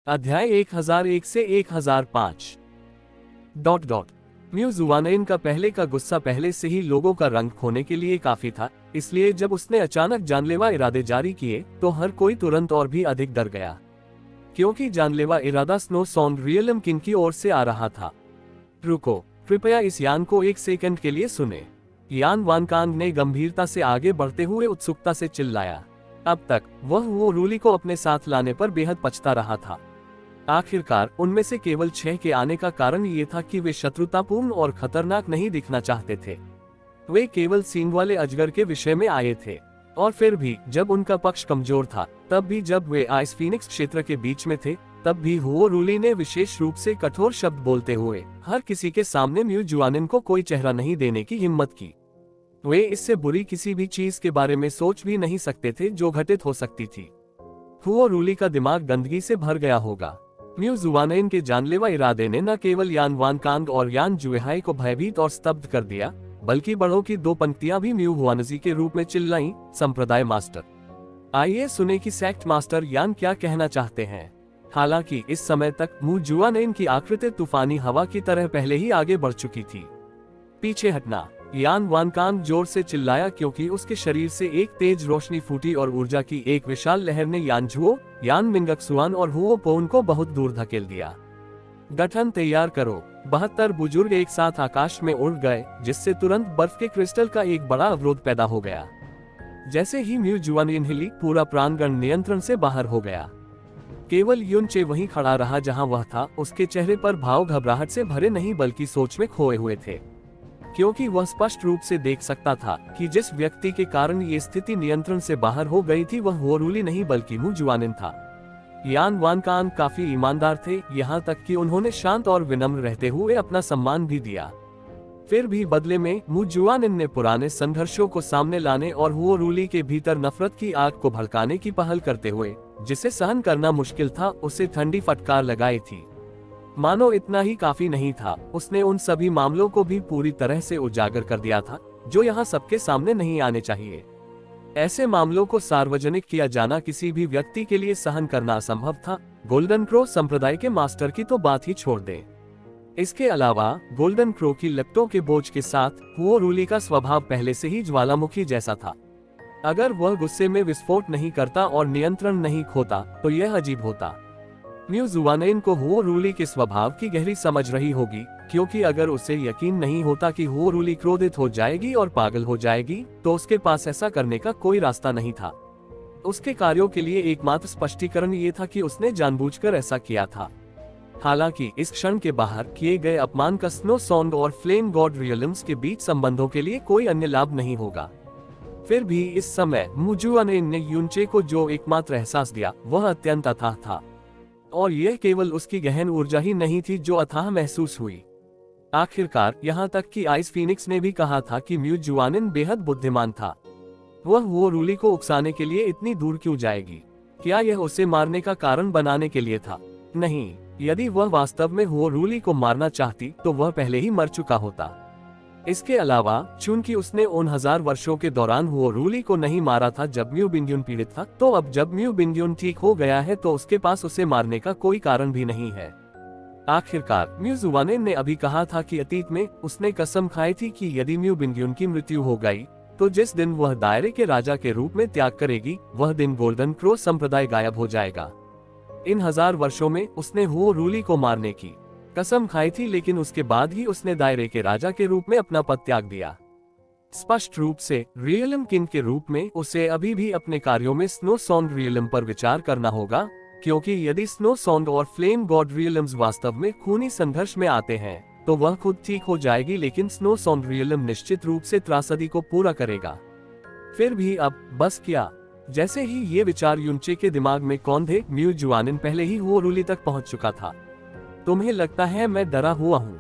अध्याय 1001 से 1005। म्यू जुआनैन का पहले का गुस्सा पहले से ही लोगों का रंग खोने के लिए काफी था, इसलिए जब उसने अचानक जानलेवा इरादे जारी किए तो हर कोई तुरंत और भी अधिक डर गया, क्योंकि जानलेवा इरादा स्नो सॉन्ग रियलम किंग की ओर से आ रहा था। रुको, कृपया इस यान को एक सेकंड के लिए सुने। यान वानकांग ने गंभीरता से आगे बढ़ते हुए उत्सुकता से चिल्लाया। अब तक वह वो रूली को अपने साथ लाने पर बेहद पछता रहा था। आखिरकार उनमें से केवल 6 के आने का कारण ये था कि वे शत्रुतापूर्ण और खतरनाक नहीं दिखना चाहते थे। वे केवल सींग वाले अजगर के विषय में आए थे, और फिर भी जब उनका पक्ष कमजोर था, तब भी जब वे आइस फीनिक्स क्षेत्र के बीच में थे, तब भी हुओ रूली ने विशेष रूप से कठोर शब्द बोलते हुए हर किसी के सामने म्यू जुआनिन को कोई चेहरा नहीं देने की हिम्मत की। वे इससे बुरी किसी भी चीज के बारे में सोच भी नहीं सकते थे जो घटित हो सकती थी। हुओ रूली का दिमाग गंदगी से भर गया होगा। म्यू जुआनैन के जानलेवा इरादे ने न केवल यान वानकांग और यान जुएहाई को भयभीत और स्तब्ध कर दिया, बल्कि बड़ों की 2 पंक्तियां भी म्यू हुआनजी के रूप में चिल्लाईं, संप्रदाय मास्टर। आइए सुने कि सेक्ट मास्टर यान क्या कहना चाहते हैं। हालांकि इस समय तक म्यू जुआनैन की आकृति तूफानी हवा की तरह पहले ही आगे बढ़ चुकी थी। पीछे हटना, यान वानकांग जोर से चिल्लाया, क्योंकि उसके शरीर से एक तेज रोशनी फूटी और ऊर्जा की एक विशाल लहर ने यान झुओ, यान मिंगक्सुआन और हुओ पोन को बहुत दूर धकेल दिया। गठन तैयार करो। 72 बुजुर्ग एक साथ आकाश में उड़ गए, जिससे तुरंत बर्फ के क्रिस्टल का एक बड़ा अवरोध पैदा हो गया। जैसे ही म्यू जुआनैन हिली, पूरा प्रांगण नियंत्रण से बाहर हो गया। केवल युनचे वहीं खड़ा रहा जहां वह था। उसके चेहरे पर भाव घबराहट से भरे नहीं बल्कि सोच में खोए हुए थे, क्योंकि वह स्पष्ट रूप से देख सकता था कि जिस व्यक्ति के कारण ये स्थिति नियंत्रण से बाहर हो गई थी वह हुओ रूली नहीं बल्कि म्यू जुआनैन था। यान वानकांग काफी ईमानदार थे, यहाँ तक कि उन्होंने शांत और विनम्र रहते हुए अपना सम्मान भी दिया। फिर भी बदले में म्यू जुआनैन ने पुराने संघर्षों को सामने लाने और हुओ रूली के भीतर नफरत की आग को भड़काने की पहल करते हुए, जिसे सहन करना मुश्किल था, उसे ठंडी फटकार लगाई थी। मानो इतना ही काफी नहीं था, उसने उन सभी मामलों को भी पूरी तरह से उजागर कर दिया था जो यहाँ सबके सामने नहीं आने चाहिए। ऐसे मामलों को सार्वजनिक किया जाना किसी भी व्यक्ति के लिए सहन करना असंभव था। गोल्डन क्रो संप्रदाय के मास्टर की तो बात ही छोड़ दें। इसके अलावा गोल्डन क्रो की लपटों के बोझ के साथ हुओ रूली का स्वभाव पहले से ही ज्वालामुखी जैसा था। अगर वह गुस्से में विस्फोट नहीं करता और नियंत्रण नहीं खोता तो यह अजीब होता। म्यू जुआनैन को हुओ रूली के स्वभाव की गहरी समझ रही होगी, क्योंकि अगर उसे यकीन नहीं होता कि हुओ रूली क्रोधित हो जाएगी और पागल हो जाएगी, तो उसके पास ऐसा करने का कोई रास्ता नहीं था। उसके कार्यों के लिए एकमात्र स्पष्टीकरण ये था कि उसने जानबूझकर ऐसा किया था। हालांकि इस क्षण के बाहर किए गए अपमान का स्नो सॉन्ग और फ्लेम गॉड रियलम्स के बीच संबंधों के लिए कोई अन्य लाभ नहीं होगा। फिर भी इस समय म्यू जुआनैन ने युनचे को जो एकमात्र एहसास दिया वह अत्यंत अथाह था, और यह केवल उसकी गहन ऊर्जा ही नहीं थी जो अथाह महसूस हुई। आखिरकार यहाँ तक कि आइस फीनिक्स ने भी कहा था कि म्यू जुआनैन बेहद बुद्धिमान था। वह हुओ रूली को उकसाने के लिए इतनी दूर क्यों जाएगी? क्या यह उसे मारने का कारण बनाने के लिए था? नहीं, यदि वह वास्तव में हुओ रूली को मारना चाहती तो वह पहले ही मर चुका होता। इसके अलावा चूंकि उसने उन 1000 वर्षों के दौरान हुओ रूली को नहीं मारा था जब म्यू बिंग्युन पीड़ित था, तो अब जब म्यू बिंग्युन ठीक हो गया है तो उसके पास उसे मारने का कोई कारण भी नहीं है। आखिरकार म्यू जुआनैन ने अभी कहा था कि अतीत में उसने कसम खाई थी कि यदि म्यू बिंग्युन की मृत्यु हो गई तो जिस दिन वह दायरे के राजा के रूप में त्याग करेगी, वह दिन गोल्डन क्रो संप्रदाय गायब हो जाएगा। इन 1000 वर्षों में उसने हुओ रूली को मारने की कसम खाई थी, लेकिन उसके बाद ही उसने दायरे के राजा के रूप में अपना पद त्याग दिया। स्पष्ट रूप से रियलम किंग के रूप में उसे अभी भी अपने कार्यों में स्नो सॉन्ग रियलम पर विचार करना होगा, क्योंकि यदि स्नो सॉन्ग और फ्लेम गॉड रियलम्स वास्तव में खूनी संघर्ष में आते हैं तो वह खुद ठीक हो जाएगी, लेकिन स्नो सॉन्ग रियलम निश्चित रूप से त्रासदी को पूरा करेगा। फिर भी अब बस क्या? जैसे ही ये विचार युनचे के दिमाग में कौंधे, म्यू जुआनैन पहले ही हुओ रूली तक पहुंच चुका था। तुम्हें लगता है मैं डरा हुआ हूँ?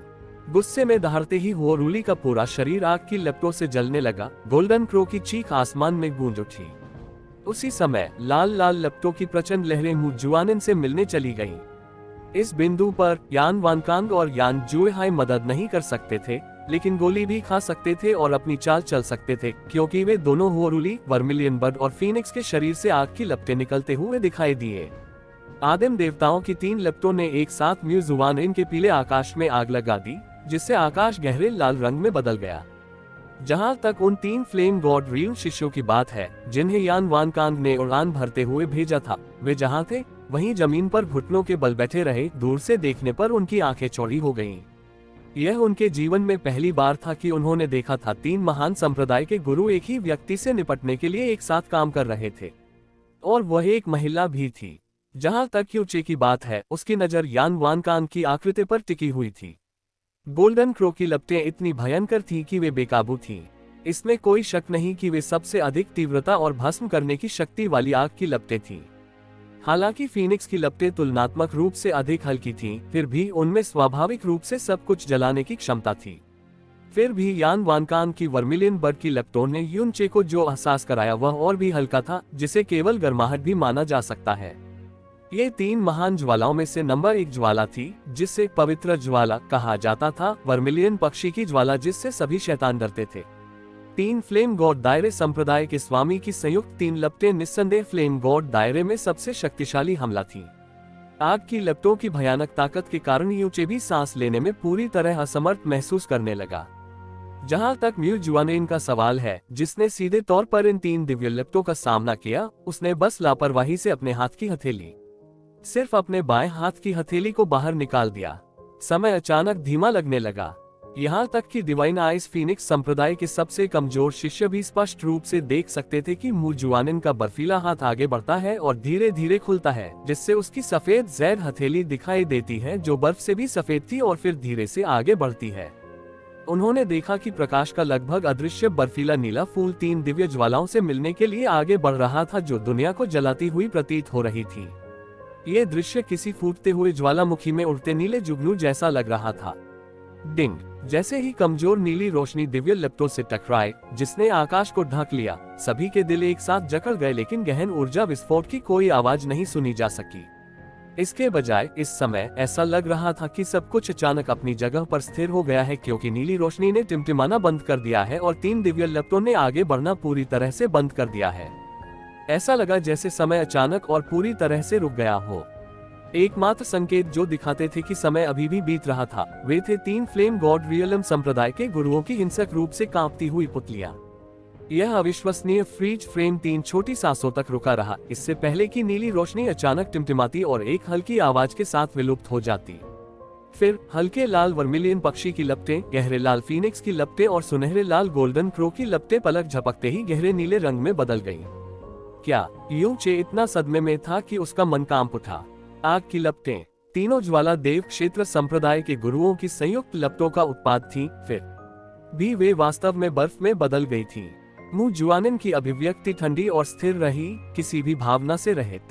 गुस्से में दहाड़ते ही हुओ रूली का पूरा शरीर आग की लपटों से जलने लगा। गोल्डन क्रो की चीख आसमान में गूंज उठी। उसी समय लाल लाल लपटों की प्रचंड लहरें म्यू जुआनैन से मिलने चली गईं। इस बिंदु पर यान वानकांग और यान जुएहाई मदद नहीं कर सकते थे, लेकिन गोली भी खा सकते थे और अपनी चाल चल सकते थे, क्योंकि वे दोनों हुओ रूली, वर्मिलियन बर्ड और फीनिक्स के शरीर से आग की लपटें निकलते हुए दिखाई दिए। आदिम देवताओं की 3 लपटों ने एक साथ म्यू जुआनिन के पीले आकाश में आग लगा दी, जिससे आकाश गहरे लाल रंग में बदल गया। जहां तक उन 3 फ्लेम गॉड रियल शिष्यों की बात है, जिन्हें यान वानकांग ने उड़ान भरते हुए भेजा था, वे जहां थे वहीं जमीन पर घुटनों के बल बैठे रहे। दूर से देखने पर उनकी आंखें चौड़ी हो गईं। यह उनके जीवन में पहली बार था कि उन्होंने देखा था 3 महान संप्रदाय के गुरु एक ही व्यक्ति से निपटने के लिए एक साथ काम कर रहे थे, और वह एक महिला भी थी। जहां तक यूचे की बात है, उसकी नजर यान वानकांग की आकृति पर टिकी हुई थी। गोल्डन क्रो की लपटें इतनी भयंकर थीं कि वे बेकाबू थीं। इसमें कोई शक नहीं कि वे सबसे अधिक तीव्रता और भस्म करने की शक्ति वाली आग की लपटें थीं। हालांकि फीनिक्स की लपटें तुलनात्मक रूप से अधिक हल्की थीं, फिर भी उनमें स्वाभाविक रूप से सब कुछ जलाने की क्षमता थी। फिर भी यान वानकांग की वर्मिलियन बर्ड की लपटों ने यूनचे को जो एहसास कराया वह और भी हल्का था, जिसे केवल गर्माहट भी माना जा सकता है। ये 3 महान ज्वालाओं में से नंबर 1 ज्वाला थी, जिसे पवित्र ज्वाला कहा जाता था, वर्मिलियन पक्षी की ज्वाला जिससे सभी शैतान डरते थे। 3 फ्लेम गॉड दायरे संप्रदाय के स्वामी की संयुक्त 3 लपटें निस्संदेह फ्लेम गॉड दायरे में सबसे शक्तिशाली हमला थी। आग की लपटों की भयानक ताकत के कारण यूचे भी सांस लेने में पूरी तरह असमर्थ महसूस करने लगा। जहां तक म्यू जुआनिन का सवाल है, जिसने सीधे तौर पर इन 3 दिव्य लपटों का सामना किया, उसने बस लापरवाही से अपने हाथ की हथेली, सिर्फ अपने बाएं हाथ की हथेली को बाहर निकाल दिया। समय अचानक धीमा लगने लगा। यहाँ तक कि डिवाइन आइस फीनिक्स संप्रदाय के सबसे कमजोर शिष्य भी स्पष्ट रूप से देख सकते थे कि म्यू जुआनिन का बर्फीला हाथ आगे बढ़ता है और धीरे धीरे खुलता है, जिससे उसकी सफेद जैद हथेली दिखाई देती है, जो बर्फ से भी सफेद थी, और फिर धीरे से आगे बढ़ती है। उन्होंने देखा कि प्रकाश का लगभग अदृश्य बर्फीला नीला फूल 3 दिव्य ज्वालाओं से मिलने के लिए आगे बढ़ रहा था, जो दुनिया को जलाती हुई प्रतीत हो रही थी। ये दृश्य किसी फूटते हुए ज्वालामुखी में उड़ते नीले जुगनू जैसा लग रहा था। डिंग! जैसे ही कमजोर नीली रोशनी दिव्य लपटों से टकराए, जिसने आकाश को ढक लिया, सभी के दिल एक साथ जकड़ गए, लेकिन गहन ऊर्जा विस्फोट की कोई आवाज नहीं सुनी जा सकी। इसके बजाय इस समय ऐसा लग रहा था कि सब कुछ अचानक अपनी जगह पर स्थिर हो गया है, क्योंकि नीली रोशनी ने टिमटिमाना बंद कर दिया है और 3 दिव्य लपटों ने आगे बढ़ना पूरी तरह से बंद कर दिया है। ऐसा लगा जैसे समय अचानक और पूरी तरह से रुक गया हो। एकमात्र संकेत जो दिखाते थे कि समय अभी भी बीत रहा था, वे थे 3 फ्लेम गॉड रियलम संप्रदाय के गुरुओं की हिंसक रूप से कांपती हुई पुतलियां। यह अविश्वसनीय फ्रीज फ्रेम 3 छोटी सांसों तक रुका रहा, इससे पहले कि नीली रोशनी अचानक टिमटिमाती और एक हल्की आवाज के साथ विलुप्त हो जाती। फिर हल्के लाल वर्मिलियन पक्षी की लपटें, गहरे लाल फीनिक्स की लपटें और सुनहरे लाल गोल्डन क्रो की लपटें पलक झपकते ही गहरे नीले रंग में बदल गईं। क्या यूचे इतना सदमे में था कि उसका मन कांप उठा। आग की लपटें तीनों ज्वाला देव क्षेत्र संप्रदाय के गुरुओं की संयुक्त लपटों का उत्पाद थीं, फिर भी वे वास्तव में बर्फ में बदल गई थीं। म्यू जुआनिन की अभिव्यक्ति ठंडी और स्थिर रही, किसी भी भावना से रहित।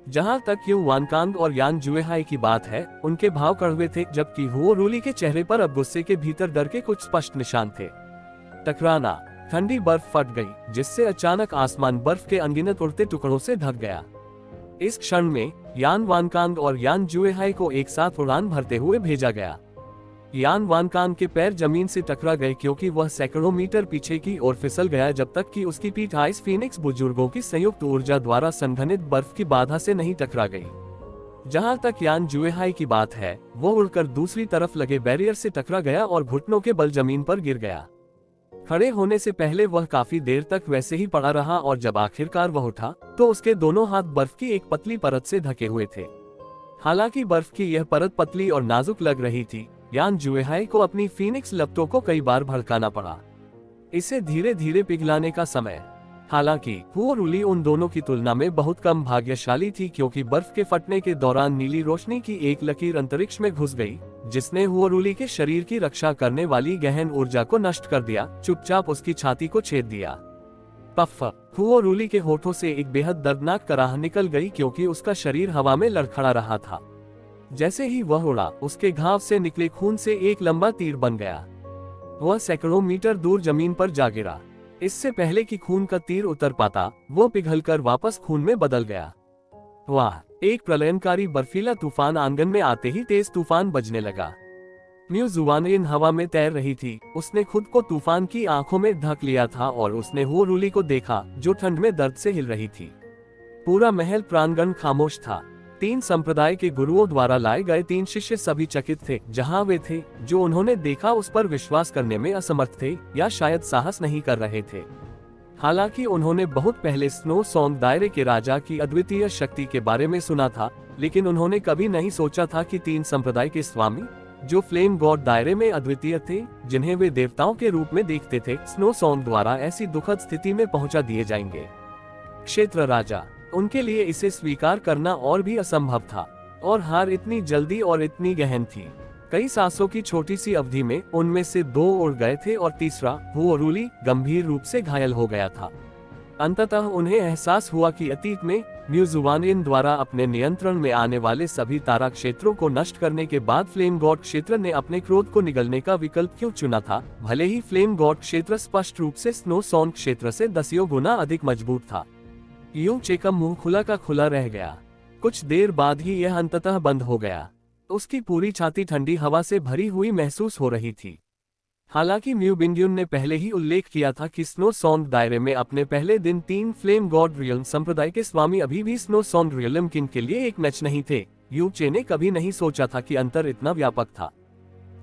जहां तक यू वानकांग और यान जुएहाई की बात है, उनके भाव कड़वे थे, जबकि हुओ रूली के चेहरे पर अब गुस्से के भीतर डर के कुछ स्पष्ट निशान थे। टकराना, ठंडी बर्फ फट गई, जिससे अचानक आसमान बर्फ के अनगिनत उड़ते टुकड़ों से ढक गया। इस क्षण में यान वानकांग और यान जुएहाई को एक साथ उड़ान भरते हुए भेजा गया। यान वानकांग के पैर जमीन से टकरा गए, क्योंकि वह सैकड़ों मीटर पीछे की ओर फिसल गया, जब तक कि उसकी पीठ आइस फीनिक्स बुजुर्गों की संयुक्त ऊर्जा द्वारा संघनित बर्फ की बाधा से नहीं टकरा गई। जहां तक यान जुएहाई की बात है, वो उड़कर दूसरी तरफ लगे बैरियर से टकरा गया और घुटनों के बल जमीन पर गिर गया। खड़े होने से पहले वह काफी देर तक वैसे ही पड़ा रहा, और जब आखिरकार वह उठा तो उसके दोनों हाथ बर्फ की एक पतली परत से ढके हुए थे। हालांकि बर्फ की यह परत पतली और नाजुक लग रही थी, यान जुएहाई को अपनी फीनिक्स लपटों को कई बार भड़काना पड़ा, इसे धीरे धीरे पिघलाने का समय। हालांकि हुओ रूली उन दोनों की तुलना में बहुत कम भाग्यशाली थी, क्योंकि बर्फ के फटने के दौरान नीली रोशनी की एक लकीर अंतरिक्ष में घुस गई, जिसने हुओ रूली के शरीर की रक्षा करने वाली गहन ऊर्जा को नष्ट कर दिया, चुपचाप उसकी छाती को छेद दिया। पफ! हुओ रूली के होठों से एक बेहद दर्दनाक कराह निकल गई, क्योंकि उसका शरीर हवा में लड़खड़ा रहा था। जैसे ही वह उड़ा, उसके घाव से निकले खून से एक लंबा तीर बन गया। वह सैकड़ों मीटर दूर जमीन पर जा गिरा। इससे पहले कि खून का तीर उतर पाता, वो पिघलकर वापस खून में बदल गया। वाह! एक प्रलयनकारी बर्फीला तूफान आंगन में आते ही तेज तूफान बजने लगा। म्यू जुआनिन हवा में तैर रही थी। उसने खुद को तूफान की आंखों में ढक लिया था, और उसने हुओ रूली को देखा, जो ठंड में दर्द से हिल रही थी। पूरा महल प्रांगण खामोश था। तीन संप्रदाय के गुरुओं द्वारा लाए गए 3 शिष्य सभी चकित थे। जहां वे थे जो उन्होंने देखा उस पर विश्वास करने में असमर्थ थे या शायद साहस नहीं कर रहे थे। हालांकि उन्होंने बहुत पहले स्नो सॉन्ग दायरे के राजा की अद्वितीय शक्ति के बारे में सुना था, लेकिन उन्होंने कभी नहीं सोचा था कि 3 संप्रदाय के स्वामी जो फ्लेम गॉड दायरे में अद्वितीय थे, जिन्हें वे देवताओं के रूप में देखते थे, स्नो सॉन्ग द्वारा ऐसी दुखद स्थिति में पहुंचा दिए जाएंगे। क्षेत्र राजा, उनके लिए इसे स्वीकार करना और भी असंभव था, और हार इतनी जल्दी और इतनी गहन थी। कई सांसों की छोटी सी अवधि में उनमें से 2 उड़ गए थे और तीसरा हुओरुली गंभीर रूप से घायल हो गया था। अंततः उन्हें एहसास हुआ कि अतीत में म्यूजुआनियन द्वारा अपने नियंत्रण में आने वाले सभी तारा क्षेत्रों को नष्ट करने के बाद फ्लेम गॉड क्षेत्र ने अपने क्रोध को निगलने का विकल्प क्यों चुना था, भले ही फ्लेम गॉड क्षेत्र स्पष्ट रूप से स्नो सॉन्ग क्षेत्र से 10 गुना अधिक मजबूत था। यूं चे का मुंह खुला का खुला रह गया। कुछ देर बाद ही यह अंततः बंद हो गया। उसकी पूरी छाती ठंडी हवा से भरी हुई महसूस हो रही थी। हालांकि म्यू बिंड्यून ने पहले ही उल्लेख किया था कि स्नो सॉन्ग दायरे में अपने पहले दिन 3 फ्लेम गॉड रियल्म संप्रदाय के स्वामी अभी भी स्नो सॉन्ग रियल्म किंग के लिए एक मैच नहीं थे। यू चे ने कभी नहीं सोचा था कि अंतर इतना व्यापक था।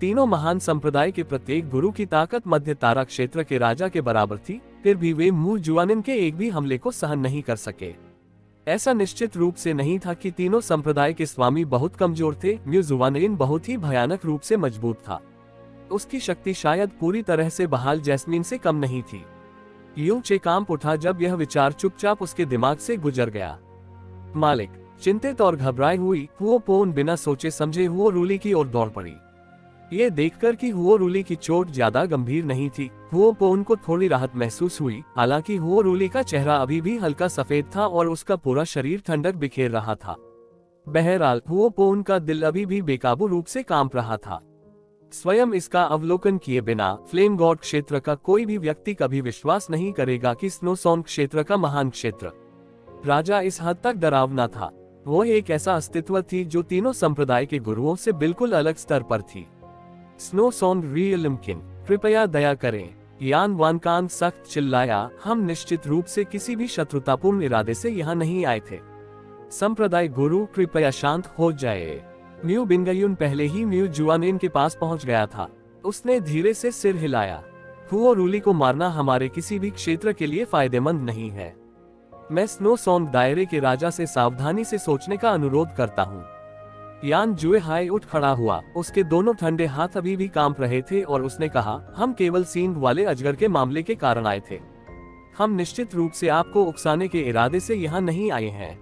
तीनों महान संप्रदाय के प्रत्येक गुरु की ताकत मध्य तारा क्षेत्र के राजा के बराबर थी, फिर भी वे म्यूजुआनिन के एक भी हमले को सहन नहीं कर सके। ऐसा निश्चित रूप से नहीं था कि तीनों संप्रदाय के स्वामी बहुत कमजोर थे। म्यूजुआनिन बहुत ही भयानक रूप से मजबूत था। उसकी शक्ति शायद पूरी तरह से बहाल जैस्मीन से कम नहीं थी। यूं चे कांप उठा जब यह विचार चुपचाप उसके दिमाग से गुजर गया। मालिक, चिंतित और घबराई हुई हुओपोन बिना सोचे समझे हुओरुली की ओर दौड़ पड़ी। ये देखकर कि हुओरुली की चोट ज्यादा गंभीर नहीं थी, हुओपोन को थोड़ी राहत महसूस हुई। हालांकि हुओरुली का चेहरा अभी भी हल्का सफेद था और उसका पूरा शरीर ठंडक बिखेर रहा था। बहरहाल हुओपोन का दिल अभी भी बेकाबू रूप से कांप रहा था। स्वयं इसका अवलोकन किए बिना फ्लेम गॉड क्षेत्र का कोई भी व्यक्ति कभी विश्वास नहीं करेगा कि स्नो सॉन्ग क्षेत्र का महान क्षेत्र राजा इस हद तक डरावना था। वो एक ऐसा अस्तित्व थी जो तीनों संप्रदाय के गुरुओं से बिल्कुल अलग स्तर पर थी। स्नो सॉन्ग रियल्म किंग, कृपया दया करें, यान वानकान सख्त चिल्लाया। हम निश्चित रूप से किसी भी शत्रुतापूर्ण इरादे से यहाँ नहीं आए थे। संप्रदाय गुरु कृपया शांत हो जाए। म्यू बिंगयुन पहले ही म्यूजुआनिन के पास पहुंच गया था। उसने धीरे से सिर हिलाया। हुओरुली को मारना हमारे किसी भी क्षेत्र के लिए फायदेमंद नहीं है। मैं स्नो सॉन्ग दायरे के राजा से सावधानी से सोचने का अनुरोध करता हूँ। यान जुए हाय उठ खड़ा हुआ। उसके दोनों ठंडे हाथ अभी भी कांप रहे थे और उसने कहा, हम केवल सींग वाले अजगर के मामले के कारण आए थे। हम निश्चित रूप से आपको उकसाने के इरादे से यहाँ नहीं आए हैं।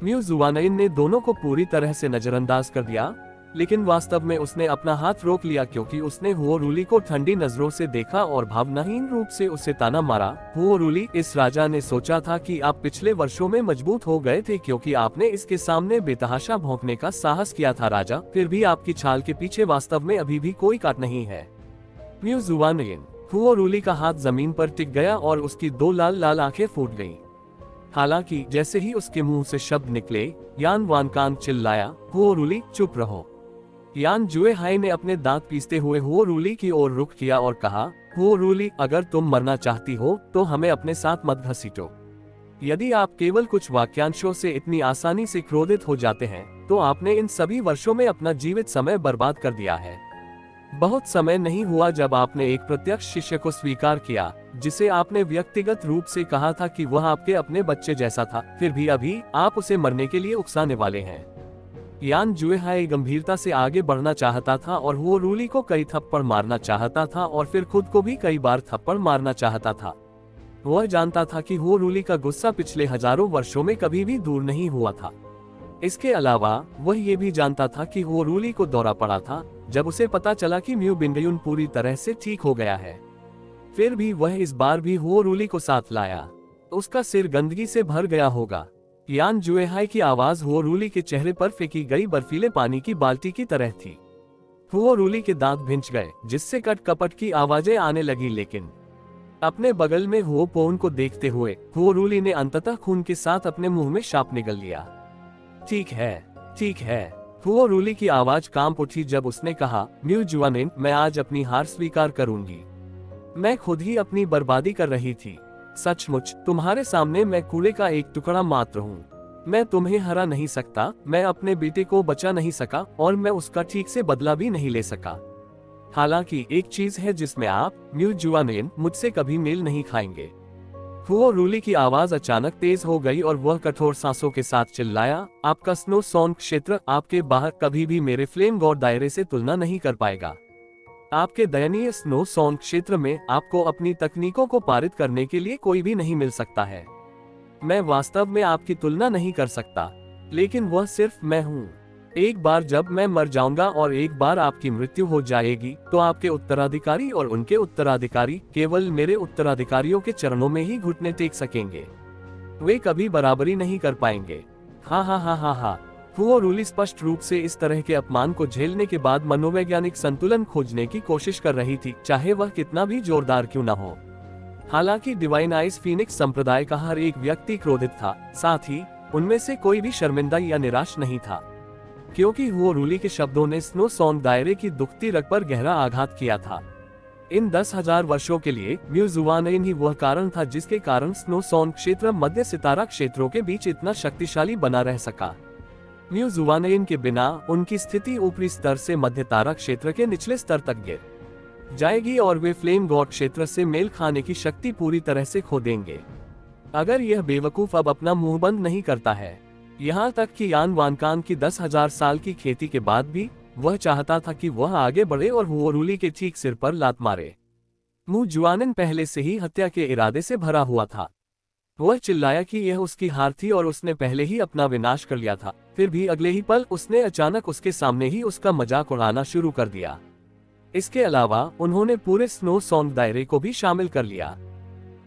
म्यूजुआनिन ने दोनों को पूरी तरह से नजरअंदाज कर दिया, लेकिन वास्तव में उसने अपना हाथ रोक लिया क्योंकि उसने हुओरुली को ठंडी नजरों से देखा और भावनाहीन रूप से उसे ताना मारा। हुओरुली, इस राजा ने सोचा था कि आप पिछले वर्षों में मजबूत हो गए थे क्योंकि आपने इसके सामने बेतहाशा भौंकने का साहस किया था राजा, फिर भी आपकी छाल के पीछे वास्तव में अभी भी कोई काट नहीं है। म्यूजुआनिन, हुओरुली का हाथ जमीन पर टिक गया और उसकी 2 लाल लाल आंखें फूट गईं। हालांकि जैसे ही उसके मुंह से शब्द निकले, यान वानकान चिल्लाया, हुओरुली चुप रहो। यान जुए हाई ने अपने दांत पीसते हुए हुओरुली की ओर रुख किया और कहा, हुओरुली, अगर तुम मरना चाहती हो तो हमें अपने साथ मत घसीटो। यदि आप केवल कुछ वाक्यांशों से इतनी आसानी से क्रोधित हो जाते हैं तो आपने इन सभी वर्षों में अपना जीवित समय बर्बाद कर दिया है। बहुत समय नहीं हुआ जब आपने एक प्रत्यक्ष शिष्य को स्वीकार किया जिसे आपने व्यक्तिगत रूप से कहा था कि वह आपके अपने बच्चे जैसा था, फिर भी अभी आप उसे मरने के लिए उकसाने वाले हैं। यान जुएहाई गंभीरता से आगे बढ़ना चाहता था और हुओरुली को कई थप्पड़ मारना चाहता था और फिर खुद को भी कई बार थप्पड़ मारना चाहता था। वह जानता था कि हुओरुली का गुस्सा पिछले हजारों वर्षों में कभी भी दूर नहीं हुआ था। इसके अलावा वह ये भी जानता था कि हुओरुली को दौरा पड़ा था जब उसे पता चला कि म्यू बिंगयुन पूरी तरह से ठीक हो गया है। फिर भी वह इस बार भी हुओरुली को साथ लाया। उसका सिर गंदगी से भर गया होगा। यान जुएहाई की आवाज हुओरुली के चेहरे पर फेंकी गई बर्फीले पानी की बाल्टी की तरह थी। हुओरुली के दांत भिंच गए जिससे कट कपट की आवाजें आने लगी, लेकिन अपने बगल में हुओपोन को देखते हुए हुओरुली ने अंततः खून के साथ अपने मुंह में शाप निगल लिया। ठीक है, ठीक है। हुओरुली की आवाज कांप उठी जब उसने कहा, म्यूजुआनिन, मैं आज अपनी हार स्वीकार करूंगी। मैं खुद ही अपनी बर्बादी कर रही थी। सचमुच तुम्हारे सामने मैं कूड़े का एक टुकड़ा मात्र हूँ। मैं तुम्हें हरा नहीं सकता, मैं अपने बेटे को बचा नहीं सका और मैं उसका ठीक से बदला भी नहीं ले सका। हालांकि एक चीज है जिसमें आप म्यू जुआनेन मुझसे कभी मेल नहीं खाएंगे। हुओ रूली की आवाज अचानक तेज हो गई और वह कठोर सांसों के साथ चिल्लाया, आपका स्नो सॉन क्षेत्र आपके बाहर कभी भी मेरे फ्लेम गॉड दायरे से तुलना नहीं कर पाएगा। आपके दयनीय स्नो सॉन क्षेत्र में आपको अपनी तकनीकों को पारित करने के लिए कोई भी नहीं मिल सकता है। मैं वास्तव में आपकी तुलना नहीं कर सकता, लेकिन वह सिर्फ मैं हूँ। एक बार जब मैं मर जाऊंगा और एक बार आपकी मृत्यु हो जाएगी, तो आपके उत्तराधिकारी और उनके उत्तराधिकारी केवल मेरे उत्तराधिकारियों के चरणों में ही घुटने टेक सकेंगे। वे कभी बराबरी नहीं कर पाएंगे। हाँ हाँ हाँ हाँ हाँ। हुओ रूली स्पष्ट रूप से इस तरह के अपमान को झेलने के बाद मनोवैज्ञानिक संतुलन खोजने की कोशिश कर रही थी, चाहे वह कितना भी जोरदार क्यों न हो। हालांकि डिवाइन आइज फीनिक्स संप्रदाय का हर एक व्यक्ति क्रोधित था, साथ ही उनमें से कोई भी शर्मिंदा या निराश नहीं था, क्योंकि हुओ रूली के शब्दों ने स्नो सॉन्ग दायरे की दुखती रग पर गहरा आघात किया था। इन 10,000 वर्षों के लिए म्यू जुआनेन ही वह कारण था जिसके कारण स्नो सॉन्ग क्षेत्र मध्य सितारा क्षेत्रों के बीच इतना शक्तिशाली बना रह सका। म्यू जुआनेन के बिना उनकी स्थिति ऊपरी स्तर से मध्य तारा क्षेत्र के निचले स्तर तक गिर जाएगी और वे फ्लेम गॉड क्षेत्र से मेल खाने की शक्ति पूरी तरह से खो देंगे। अगर यह बेवकूफ अब अपना मुंह बंद नहीं करता है, यहाँ तक कि यान वानकान की 10,000 साल की खेती के बाद भी वह चाहता था कि वह आगे बढ़े और हुओ रूली के ठीक सिर पर लात मारे। म्यू जुआनेन पहले से ही हत्या के इरादे से भरा हुआ था। वह चिल्लाया कि यह उसकी हार थी और उसने पहले ही अपना विनाश कर लिया था। फिर भी अगले ही पल उसने अचानक उसके सामने ही उसका मजाक उड़ाना शुरू कर दिया। इसके अलावा उन्होंने पूरे स्नो सॉन्ग दायरे को भी शामिल कर लिया।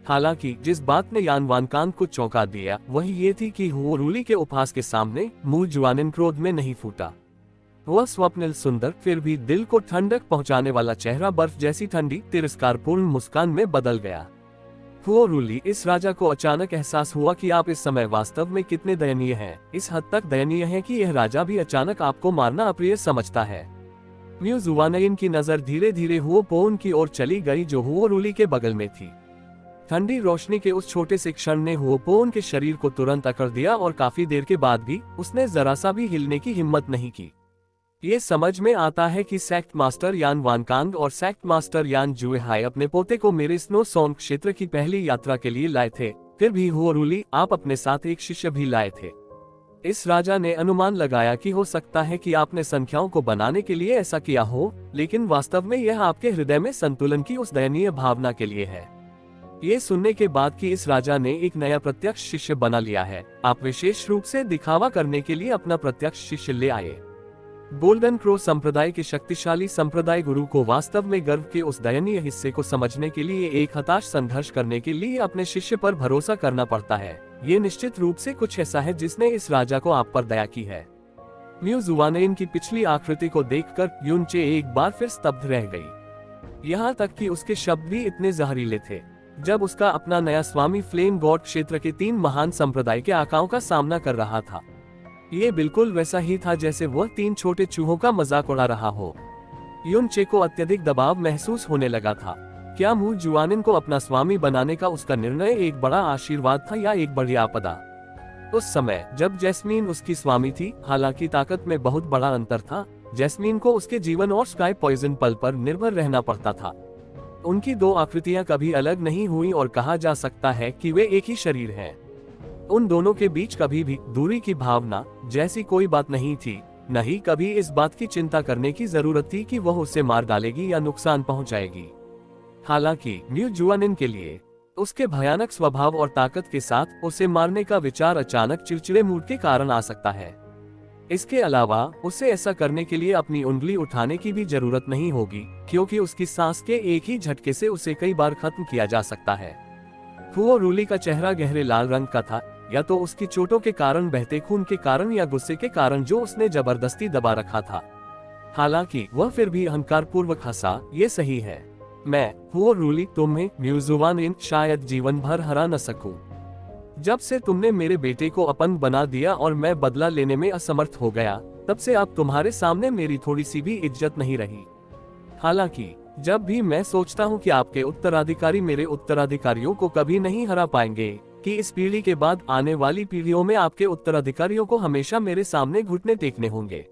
हालांकि जिस बात ने यान वानकान को चौंका दिया वह ये थी कि हुओ रूली के उपहास के सामने म्यू जुआनेन क्रोध में नहीं फूटा। वह स्वप्निल सुंदर फिर भी दिल को ठंडक पहुंचाने वाला चेहरा बर्फ जैसी ठंडी तिरस्कारपूर्ण मुस्कान में बदल गया। हुओ रूली, इस राजा को अचानक एहसास हुआ कि आप इस समय वास्तव में कितने दयनीय हैं। इस हद तक दयनीय हैं कि यह राजा भी अचानक आपको मारना अप्रिय समझता है। म्यू जुआनेन की नजर धीरे धीरे हुओ पोन की ओर चली गई जो हुओ रूली के बगल में थी। ठंडी रोशनी के उस छोटे से क्षण ने हुओ पोन के शरीर को तुरंत अकड़ दिया और काफी देर के बाद भी उसने जरा सा भी हिलने की हिम्मत नहीं की। ये समझ में आता है कि सेक्ट मास्टर यान वानकांग और सेक्ट मास्टर यान जुएहाई अपने पोते को मेरे स्नो सॉन्ग क्षेत्र की पहली यात्रा के लिए लाए थे। फिर भी हुओ रूली, आप अपने साथ एक शिष्य भी लाए थे। इस राजा ने अनुमान लगाया कि हो सकता है कि आपने संख्याओं को बनाने के लिए ऐसा किया हो, लेकिन वास्तव में यह आपके हृदय में संतुलन की उस दयनीय भावना के लिए है। ये सुनने के बाद कि इस राजा ने एक नया प्रत्यक्ष शिष्य बना लिया है, आप विशेष रूप से दिखावा करने के लिए अपना प्रत्यक्ष शिष्य ले आए। गोल्डन क्रो संप्रदाय के शक्तिशाली संप्रदाय गुरु को वास्तव में गर्व के उस दयनीय हिस्से को समझने के लिए एक हताश संघर्ष करने के लिए अपने शिष्य पर भरोसा करना पड़ता है। ये निश्चित रूप से कुछ ऐसा है जिसने इस राजा को आप पर दया की है। म्यू जुआनेन की पिछली आकृति को देखकर युनचे एक बार फिर स्तब्ध रह गई। यहाँ तक कि उसके शब्द भी इतने जहरीले थे। जब उसका अपना नया स्वामी फ्लेम गॉड क्षेत्र के 3 महान संप्रदाय के आकाओं का सामना कर रहा था, ये बिल्कुल वैसा ही था जैसे वह 3 छोटे चूहों का मजाक उड़ा रहा हो। युनचे को अत्यधिक दबाव महसूस होने लगा था। क्या म्यू जुआनेन को अपना स्वामी बनाने का उसका निर्णय एक बड़ा आशीर्वाद था या एक बड़ी आपदा? उस समय जब जैस्मीन उसकी स्वामी थी, हालांकि ताकत में बहुत बड़ा अंतर था। जैस्मीन को उसके जीवन और स्काई पॉइजन पल पर निर्भर रहना पड़ता था। उनकी 2 आकृतियां कभी अलग नहीं हुई और कहा जा सकता है कि वे एक ही शरीर हैं। उन दोनों के बीच कभी भी दूरी की भावना जैसी कोई बात नहीं थी, न ही कभी इस बात की चिंता करने की जरूरत थी कि वह उसे मार डालेगी या नुकसान पहुंचाएगी। हालांकि म्यू जुआनेन के लिए उसके भयानक स्वभाव और ताकत के साथ उसे मारने का विचार अचानक चिड़चिड़े मूड के कारण आ सकता है। इसके अलावा उसे ऐसा करने के लिए अपनी उंगली उठाने की भी जरूरत नहीं होगी, क्योंकि उसकी सांस के एक ही झटके से उसे कई बार खत्म किया जा सकता है। हुओ रूली का चेहरा गहरे लाल रंग का था, या तो उसकी चोटों के कारण, बहते खून के कारण या गुस्से के कारण जो उसने जबरदस्ती दबा रखा था। हालांकि वह फिर भी अहंकार पूर्वक हंसा, ये सही है। मैं हुओ रूली तुम्हें म्यू जुआनेन शायद जीवन भर हरा न सकूं। जब से तुमने मेरे बेटे को अपंग बना दिया और मैं बदला लेने में असमर्थ हो गया, तब से अब तुम्हारे सामने मेरी थोड़ी सी भी इज्जत नहीं रही। हालांकि जब भी मैं सोचता हूँ कि आपके उत्तराधिकारी मेरे उत्तराधिकारियों को कभी नहीं हरा पाएंगे, कि इस पीढ़ी के बाद आने वाली पीढ़ियों में आपके उत्तराधिकारियों को हमेशा मेरे सामने घुटने टेकने होंगे।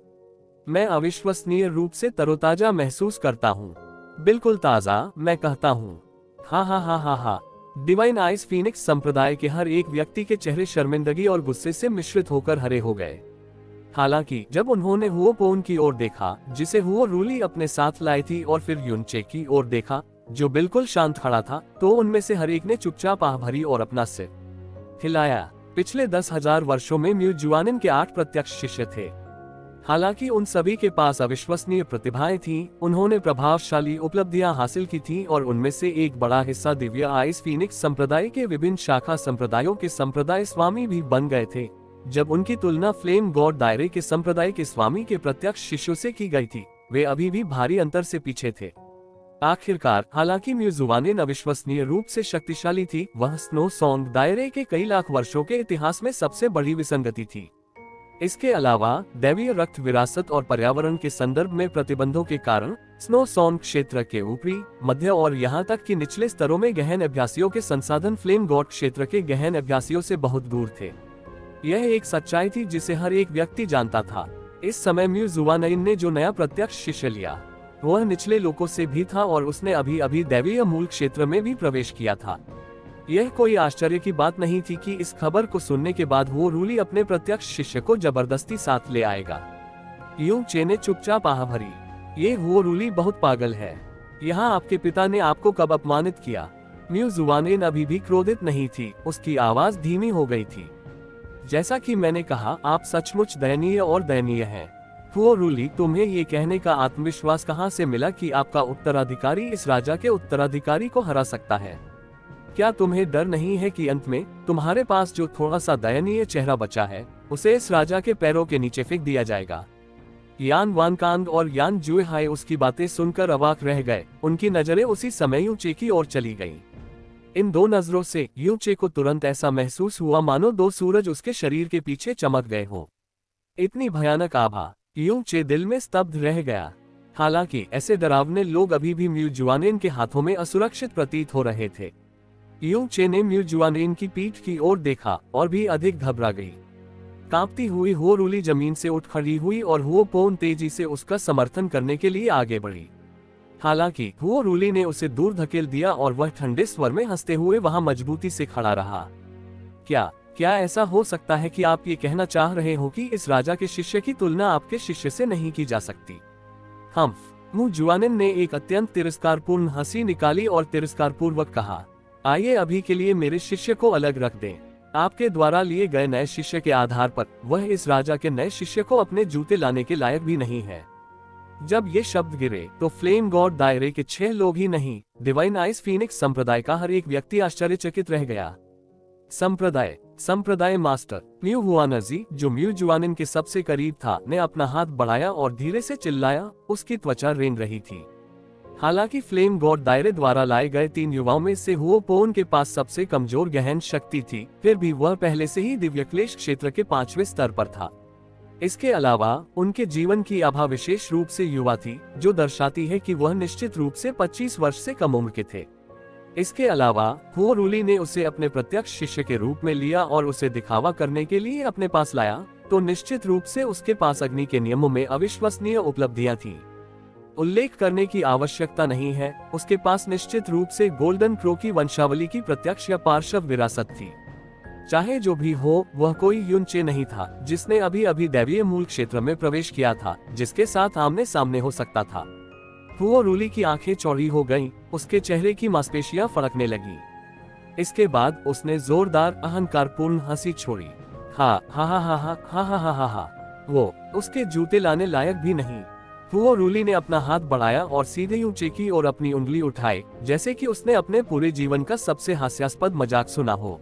मैं अविश्वसनीय रूप से तरोताजा महसूस करता हूँ, बिल्कुल ताज़ा, मैं कहता हूँ। हाँ हाँ हाँ हाँ हाँ। डिवाइन आइस फीनिक्स संप्रदाय के हर एक व्यक्ति के चेहरे शर्मिंदगी और गुस्से से मिश्रित होकर हरे हो गए। हालांकि जब उन्होंने हुओ पोन की ओर देखा, जिसे हुओ रूली अपने साथ लाई थी, और फिर युनचे की ओर देखा, जो बिल्कुल शांत खड़ा था, तो उनमें से हर एक ने चुपचाप आह भरी और अपना सिर हिलाया। पिछले 10,000 वर्षों में म्यू जुआनिन के 8 प्रत्यक्ष शिष्य थे। हालांकि उन सभी के पास अविश्वसनीय प्रतिभाएं थीं, उन्होंने प्रभावशाली उपलब्धियां हासिल की थीं, और उनमें से एक बड़ा हिस्सा दिव्य आइस फीनिक्स संप्रदाय के विभिन्न शाखा संप्रदायों के संप्रदाय स्वामी भी बन गए थे, जब उनकी तुलना फ्लेम गॉड दायरे के संप्रदाय के स्वामी के प्रत्यक्ष शिष्यों से की गई थी। वे अभी भी भारी अंतर से पीछे थे। आखिरकार, हालांकि म्यू जुआनिन अविश्वसनीय रूप से शक्तिशाली थी, वह स्नो सॉन्ग दायरे के कई लाख वर्षों के इतिहास में सबसे बड़ी विसंगति थी। इसके अलावा दैवीय रक्त विरासत और पर्यावरण के संदर्भ में प्रतिबंधों के कारण स्नो सॉन्ग क्षेत्र के ऊपरी, मध्य और यहां तक कि निचले स्तरों में गहन अभ्यासियों के संसाधन फ्लेम गॉड क्षेत्र के गहन अभ्यासियों से बहुत दूर थे। यह एक सच्चाई थी जिसे हर एक व्यक्ति जानता था। इस समय म्यू जुआनिन ने जो नया प्रत्यक्ष शिष्य लिया, वह निचले लोकों से भी था, और उसने अभी अभी दैवीय मूल क्षेत्र में भी प्रवेश किया था। यह कोई आश्चर्य की बात नहीं थी कि इस खबर को सुनने के बाद वो रूली अपने प्रत्यक्ष शिष्य को जबरदस्ती साथ ले आएगा। युनचे ने चुपचाप आह भरी, ये वो रूली बहुत पागल है। यहाँ आपके पिता ने आपको कब अपमानित किया? म्यू जुआनिन अभी भी क्रोधित नहीं थी, उसकी आवाज धीमी हो गई थी। जैसा कि मैंने कहा, आप सचमुच दयनीय और दयनीय हैं। वो रूली, तुम्हें ये कहने का आत्मविश्वास कहाँ से मिला कि आपका उत्तराधिकारी इस राजा के उत्तराधिकारी को हरा सकता है? क्या तुम्हें डर नहीं है कि अंत में तुम्हारे पास जो थोड़ा सा दयनीय चेहरा बचा है, उसे इस राजा के पैरों के नीचे फेंक दिया जाएगा? यान वानकांग और यान जुएहाई उसकी बातें सुनकर अवाक रह गए। उनकी नजरें उसी समय युनचे की ओर चली गईं। इन दो नजरों से युनचे को तुरंत ऐसा महसूस हुआ मानो 2 सूरज उसके शरीर के पीछे चमक गए हों। इतनी भयानक आभा! युनचे दिल में स्तब्ध रह गया। हालांकि ऐसे डरावने लोग अभी भी म्यू जुआनिन के हाथों में असुरक्षित प्रतीत हो रहे थे। युनचे ने म्यू जुआनिन की पीठ की ओर देखा और भी अधिक घबरा गई। कांपती हुई हो रूली जमीन से उठ खड़ी हुई और हुओ पोन तेजी से उसका समर्थन करने के लिए आगे बढ़ी। हालांकि हुओ रूली ने उसे दूर धकेल दिया और वह ठंडे स्वर में हंसते हुए वहां मजबूती से खड़ा रहा। क्या ऐसा हो सकता है कि आप ये कहना चाह रहे हो कि इस राजा के शिष्य की तुलना आपके शिष्य से नहीं की जा सकती? म्यू जुआनिन ने एक अत्यंत तिरस्कारपूर्ण हंसी निकाली और तिरस्कारपूर्वक कहा, आइए अभी के लिए मेरे शिष्य को अलग रख दें। आपके द्वारा लिए गए नए शिष्य के आधार पर वह इस राजा के नए शिष्य को अपने जूते लाने के लायक भी नहीं है। जब ये शब्द गिरे तो फ्लेम गॉड दायरे के 6 लोग ही नहीं, डिवाइन आइस फीनिक्स संप्रदाय का हर एक व्यक्ति आश्चर्यचकित रह गया। संप्रदाय मास्टर म्यू हुआनजी, जो म्यू जुआनिन के सबसे करीब था, ने अपना हाथ बढ़ाया और धीरे से चिल्लाया। उसकी त्वचा रेंग रही थी। हालांकि फ्लेम गॉड दायरे द्वारा लाए गए 3 युवाओं में से हुओ पोन के पास सबसे कमजोर गहन शक्ति थी, फिर भी वह पहले से ही दिव्य क्लेश क्षेत्र के 5वें स्तर पर था। इसके अलावा उनके जीवन की आभा विशेष रूप से युवा थी, जो दर्शाती है कि वह निश्चित रूप से 25 वर्ष से कम उम्र के थे। इसके अलावा हुओ रूली ने उसे अपने प्रत्यक्ष शिष्य के रूप में लिया और उसे दिखावा करने के लिए अपने पास लाया, तो निश्चित रूप से उसके पास अग्नि के नियमों में अविश्वसनीय उपलब्धियां थीं। उल्लेख करने की आवश्यकता नहीं है, उसके पास निश्चित रूप से गोल्डन क्रो की वंशावली की प्रत्यक्ष या पार्श्व विरासत थी। चाहे जो भी हो, वह कोई युनचे नहीं था जिसने अभी अभी दैवीय मूल क्षेत्र में प्रवेश किया था, जिसके साथ आमने सामने हो सकता था। हुओ रूली की आंखें चौड़ी हो गईं, उसके चेहरे की मांसपेशियां फड़कने लगीं। इसके बाद उसने जोरदार अहंकारपूर्ण हंसी छोड़ी। हा हा हा हा हा हा हा हा हा। वो उसके जूते लाने लायक भी नहीं। हुओ रूली ने अपना हाथ बढ़ाया और सीधे युनचे की ओर अपनी उंगली उठाई, जैसे कि उसने अपने पूरे जीवन का सबसे हास्यास्पद मजाक सुना हो।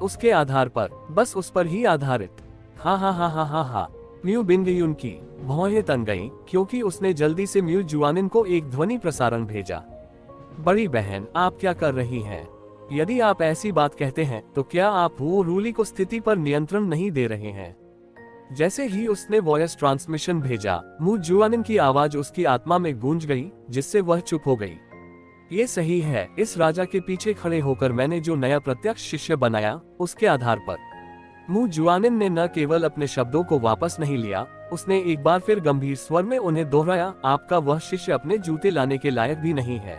उसके आधार पर, बस उस पर ही आधारित। हा हा हा हा हा हा। म्यू बिंग युन की भौहें तन गईं, क्योंकि उसने जल्दी से म्यू जुआनिन को एक ध्वनि प्रसारण भेजा। बड़ी बहन, आप क्या कर रही हैं? यदि आप ऐसी बात कहते हैं, तो क्या आप हुओ रूली को स्थिति पर नियंत्रण नहीं दे रहे हैं? जैसे ही उसने वॉयस ट्रांसमिशन भेजा, म्यू जुआनिन की आवाज उसकी आत्मा में गूंज गई, जिससे वह चुप हो गई। ये सही है, इस राजा के पीछे खड़े होकर मैंने जो नया प्रत्यक्ष शिष्य बनाया उसके आधार पर। मू जुआनिन ने न केवल अपने शब्दों को वापस नहीं लिया, उसने एक बार फिर गंभीर स्वर में उन्हें दोहराया, आपका वह शिष्य अपने जूते लाने के लायक भी नहीं है।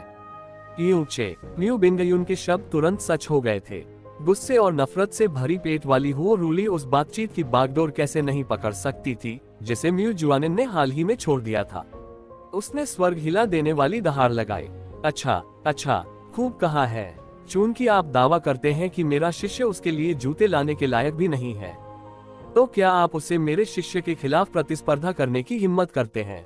यू चे म्यू बिंगयुन के शब्द तुरंत सच हो गए थे। गुस्से और नफरत से भरी पेट वाली हुओ रूली उस बातचीत की बागडोर कैसे नहीं पकड़ सकती थी जिसे म्यू जुआनिन ने हाल ही में छोड़ दिया था। उसने स्वर्ग हिला देने वाली दहाड़ लगाई। अच्छा अच्छा, खूब कहा है। चूंकि आप दावा करते हैं कि मेरा शिष्य उसके लिए जूते लाने के लायक भी नहीं है, तो क्या आप उसे मेरे शिष्य के खिलाफ प्रतिस्पर्धा करने की हिम्मत करते हैं?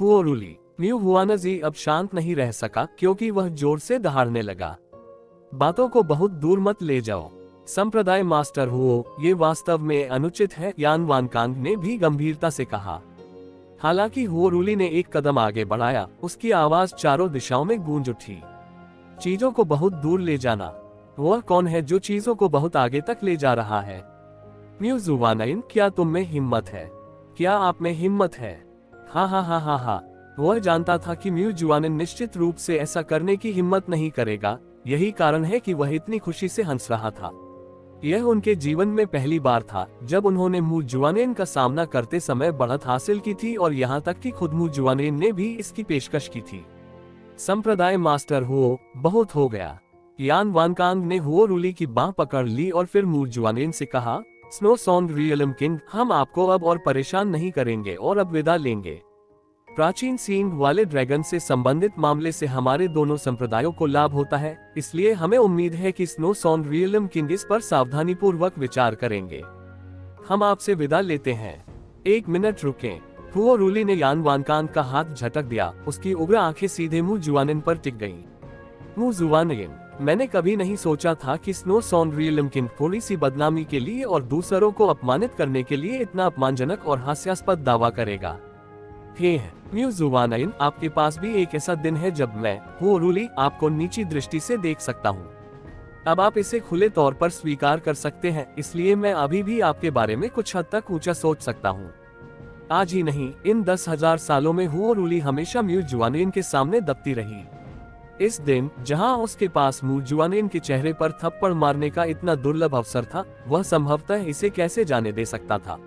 हुओ रूली म्यू हुआनजी अब शांत नहीं रह सका क्योंकि वह जोर से दहाड़ने लगा। बातों को बहुत दूर मत ले जाओ, संप्रदाय मास्टर हुओ, ये वास्तव में अनुचित है, यान वानकांग ने भी गंभीरता से कहा। हालांकि हुओ रूली ने एक कदम आगे बढ़ाया, उसकी आवाज चारों दिशाओं में गूंज उठी। चीजों को बहुत दूर ले जाना, वह कौन है जो चीजों को बहुत आगे तक ले जा रहा है? म्यू जुवानाइन, क्या तुम में हिम्मत है? क्या आप में हिम्मत है? हाँ हाँ हाँ हाँ हाँ। वह जानता था कि म्यू जुआनिन निश्चित रूप से ऐसा करने की हिम्मत नहीं करेगा, यही कारण है कि वह इतनी खुशी से हंस रहा था। यह उनके जीवन में पहली बार था जब उन्होंने मू जुआनिन का सामना करते समय बढ़त हासिल की थी और यहाँ तक कि खुद मू जुआनिन ने भी इसकी पेशकश की थी। संप्रदाय मास्टर हुओ, बहुत हो गया। यान वानकांग ने हुओ रूली की बाह पकड़ ली और फिर मू जुआनिन से कहा, स्नो सॉन्ग रियलम किंग, हम आपको अब और परेशान नहीं करेंगे और अब विदा लेंगे। प्राचीन सींग वाले ड्रैगन से संबंधित मामले से हमारे दोनों संप्रदायों को लाभ होता है, इसलिए हमें उम्मीद है कि स्नो सॉन्ग रियलम किंग इस पर सावधानी पूर्वक विचार करेंगे। हम आपसे विदा लेते हैं। 1 मिनट रुकें। हुओ रूली ने यान वानकांग का हाथ झटक दिया, उसकी उग्र आंखें सीधे मू जुआनिन पर टिक गईं। मू जुआनिन, मैंने कभी नहीं सोचा था कि स्नो सॉन्ग रियलम किंग थोड़ी सी बदनामी के लिए और दूसरों को अपमानित करने के लिए इतना अपमानजनक और हास्यास्पद दावा करेगा। हे म्यू जुआनिन, आपके पास भी एक ऐसा दिन है जब मैं, हुओ रूली, आपको नीची दृष्टि से देख सकता हूँ। अब आप इसे खुले तौर पर स्वीकार कर सकते हैं, इसलिए मैं अभी भी आपके बारे में कुछ हद तक ऊंचा सोच सकता हूँ। आज ही नहीं, इन 10,000 सालों में हुओ रूली हमेशा म्यू जुआनिन के सामने दबती रही। इस दिन, जहां उसके पास मू जुआनिन के चेहरे पर थप्पड़ मारने का इतना दुर्लभ अवसर था, वह संभवतः इसे कैसे जाने दे सकता था।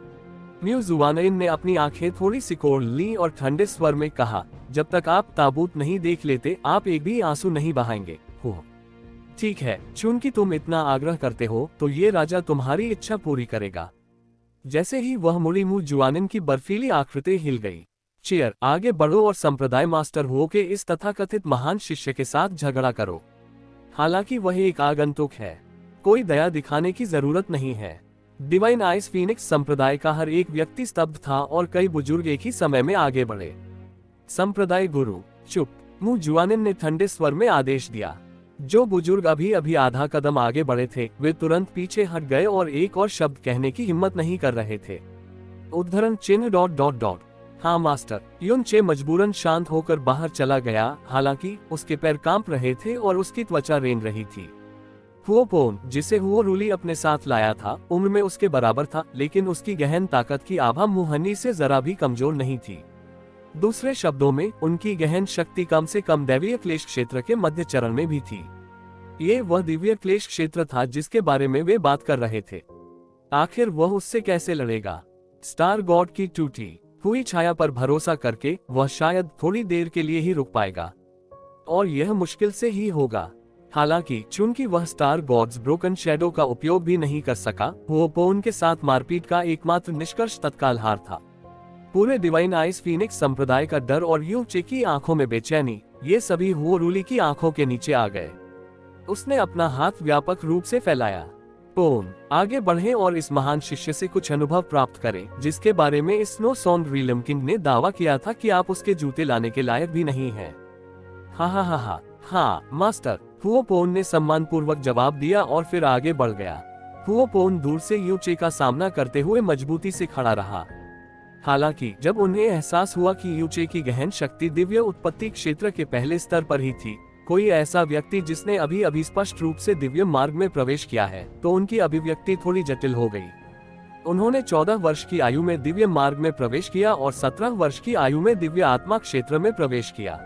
म्यू जुआनिन ने अपनी आंखें थोड़ी सिकोड़ ली और ठंडे स्वर में कहा, जब तक आप ताबूत नहीं देख लेते, आप एक भी आंसू नहीं बहाएंगे। हो, ठीक है, चूंकि तुम इतना आग्रह करते हो, तो ये राजा तुम्हारी इच्छा पूरी करेगा। जैसे ही वह मुड़ी, मू जुआनिन की बर्फीली आकृति हिल गई। चेयर, आगे बढ़ो और संप्रदाय मास्टर हुओ के इस तथाकथित महान शिष्य के साथ झगड़ा करो। हालांकि वह एक आगंतुक है, कोई दया दिखाने की जरूरत नहीं है। डिवाइन आइस फीनिक्स संप्रदाय का हर एक व्यक्ति स्तब्ध था और कई बुजुर्ग एक ही समय में आगे बढ़े। संप्रदाय गुरु, चुप, मू जुआनिन ने ठंडे स्वर में आदेश दिया। जो बुजुर्ग अभी अभी आधा कदम आगे बढ़े थे, वे तुरंत पीछे हट गए और एक और शब्द कहने की हिम्मत नहीं कर रहे थे। उद्धरण चिन्ह ... हाँ मास्टर। युन चे मजबूरन शांत होकर बाहर चला गया, हालांकि उसके पैर कांप रहे थे और उसकी त्वचा रेंग रही थी। हुओ पोन, जिसे हुओ रूली अपने साथ लाया था, उम्र में उसके बराबर था, लेकिन उसकी गहन ताकत की आभा मुहन्नी से जरा भी कमजोर नहीं थी। दूसरे शब्दों में, उनकी गहन शक्ति कम से कम दैवीय क्लेश क्षेत्र के मध्य चरण में भी थी। ये वह दिव्य क्लेश क्षेत्र था जिसके बारे में वे बात कर रहे थे। आखिर वह उससे कैसे लड़ेगा? स्टार गॉड की टूटी हुई छाया पर भरोसा करके वह शायद थोड़ी देर के लिए ही रुक पाएगा, और यह मुश्किल से ही होगा। हालांकि चूंकि वह स्टार गॉड्स ब्रोकन शैडो का उपयोग भी नहीं कर सका, हुओ पोन के साथ मारपीट का एकमात्र निष्कर्ष तत्काल हार था। पूरे डिवाइन आइस फीनिक्स संप्रदाय का डर और यू चे की आंखों में बेचैनी, ये सभी हुओ रूली की आंखों के नीचे आ गए। उसने अपना हाथ व्यापक रूप से फैलाया। पोन, आगे बढ़ें और इस महान शिष्य से कुछ अनुभव प्राप्त करें, जिसके बारे में स्नो सॉन्ग रियलम किंग ने दावा किया था कि आप उसके जूते लाने के लायक भी नहीं हैं। हाँ हाँ हाँ हाँ हाँ मास्टर, हुओ पोन ने सम्मानपूर्वक जवाब दिया और फिर आगे बढ़ गया। हुओ पोन दूर से यू चे का सामना करते हुए मजबूती से खड़ा रहा। हालांकि जब उन्हें एहसास हुआ कि यू चे की गहन शक्ति दिव्य उत्पत्ति क्षेत्र के पहले स्तर पर ही थी, कोई ऐसा व्यक्ति जिसने अभी अभी स्पष्ट रूप से दिव्य मार्ग में प्रवेश किया है, तो उनकी अभिव्यक्ति थोड़ी जटिल हो गई। उन्होंने 14 वर्ष की आयु में दिव्य मार्ग में प्रवेश किया और 17 वर्ष की आयु में दिव्य आत्मा क्षेत्र में प्रवेश किया।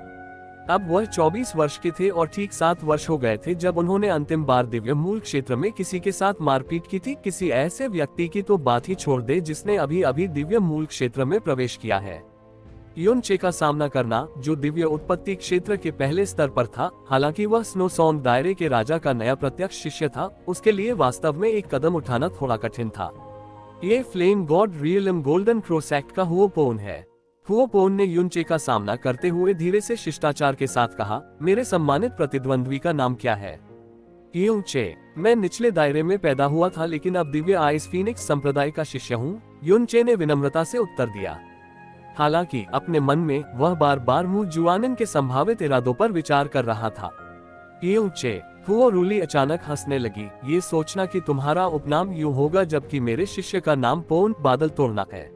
अब वह 24 वर्ष के थे और ठीक 7 वर्ष हो गए थे जब उन्होंने अंतिम बार दिव्य मूल क्षेत्र में किसी के साथ मारपीट की थी। किसी ऐसे व्यक्ति की तो बात ही छोड़ दे जिसने अभी अभी दिव्य मूल क्षेत्र में प्रवेश किया है। युनचे का सामना करना, जो दिव्य उत्पत्ति क्षेत्र के पहले स्तर पर था, हालांकि वह स्नोसॉन्ग दायरे के राजा का नया प्रत्यक्ष शिष्य था, उसके लिए वास्तव में एक कदम उठाना थोड़ा कठिन था। ये flame God realm golden cross act का हुओपोन है। हुओपोन ने युनचे का सामना करते हुए धीरे से शिष्टाचार के साथ कहा, मेरे सम्मानित प्रतिद्वंद्वी का नाम क्या है? युनचे, मैं निचले दायरे में पैदा हुआ था लेकिन अब दिव्य आइस फीनिक्स संप्रदाय का शिष्य हूँ, युनचे ने विनम्रता से उत्तर दिया। हालांकि अपने मन में वह बार बार मू जुआनन के संभावित इरादों पर विचार कर रहा था। युनचे, हुओ रूली अचानक हंसने लगी, ये सोचना कि तुम्हारा उपनाम यूं होगा जबकि मेरे शिष्य का नाम पोन बादल तोड़ना है,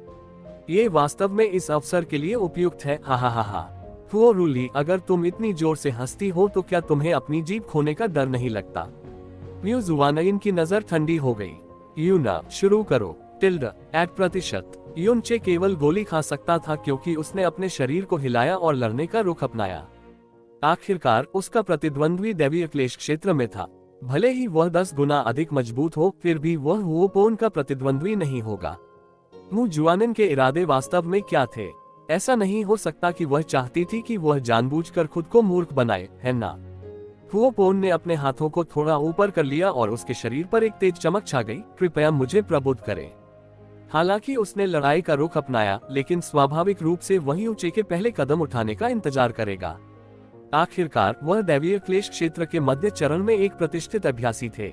ये वास्तव में इस अवसर के लिए उपयुक्त है। हा हा हा हा। हुओ रूली, अगर तुम इतनी जोर से हंसती हो तो क्या तुम्हें अपनी जीभ खोने का डर नहीं लगता? म्यू जुआनइन की नजर ठंडी हो गई। यूना, शुरू करो। टिल्ड @%। युनचे केवल गोली खा सकता था क्योंकि उसने अपने शरीर को हिलाया और लड़ने का रुख अपनाया। आखिरकार उसका प्रतिद्वंद्वी दैवीय क्लेश क्षेत्र में था। भले ही वह 10 गुना अधिक मजबूत हो, फिर भी वह हुओपोन का प्रतिद्वंद्वी नहीं होगा। मू जुआनिन के इरादे वास्तव में क्या थे? ऐसा नहीं हो सकता कि वह चाहती थी कि वह जानबूझकर खुद को मूर्ख बनाए, है ना? हुओपोन ने अपने हाथों को थोड़ा ऊपर कर लिया और उसके शरीर पर एक तेज चमक छा गई। कृपया मुझे प्रबुद्ध करें। हालांकि उसने लड़ाई का रुख अपनाया, लेकिन स्वाभाविक रूप से वही ऊंचे के पहले कदम उठाने का इंतजार करेगा। आखिरकार वह दैवीय क्लेश क्षेत्र के मध्य चरण में एक प्रतिष्ठित अभ्यासी थे।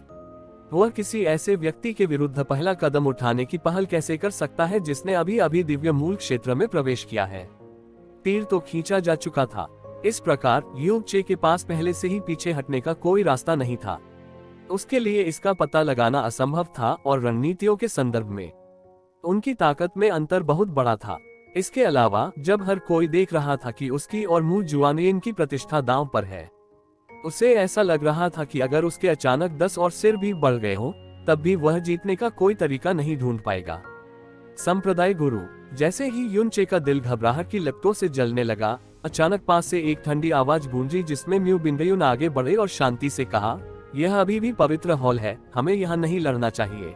वह किसी ऐसे व्यक्ति के विरुद्ध पहला कदम उठाने की पहल कैसे कर सकता है जिसने अभी अभी दिव्य मूल क्षेत्र में प्रवेश किया है? तीर तो खींचा जा चुका था। इस प्रकार युनचे के पास पहले से ही पीछे हटने का कोई रास्ता नहीं था। उसके लिए इसका पता लगाना असंभव था और रणनीतियों के संदर्भ में उनकी ताकत में अंतर बहुत बड़ा था। इसके अलावा जब हर कोई देख रहा था कि उसकी और मू जुआनिन की प्रतिष्ठा दांव पर है, उसे ऐसा लग रहा था कि अगर उसके अचानक 10 और सिर भी बढ़ गए हो, तब भी वह जीतने का कोई तरीका नहीं ढूंढ पाएगा। संप्रदाय गुरु। जैसे ही युनचे का दिल घबराहट की लपटों से जलने लगा, अचानक पास से एक ठंडी आवाज गूंजी जिसमें म्यू बिंगयुन आगे बढ़े और शांति से कहा, यह अभी भी पवित्र हॉल है, हमें यहाँ नहीं लड़ना चाहिए।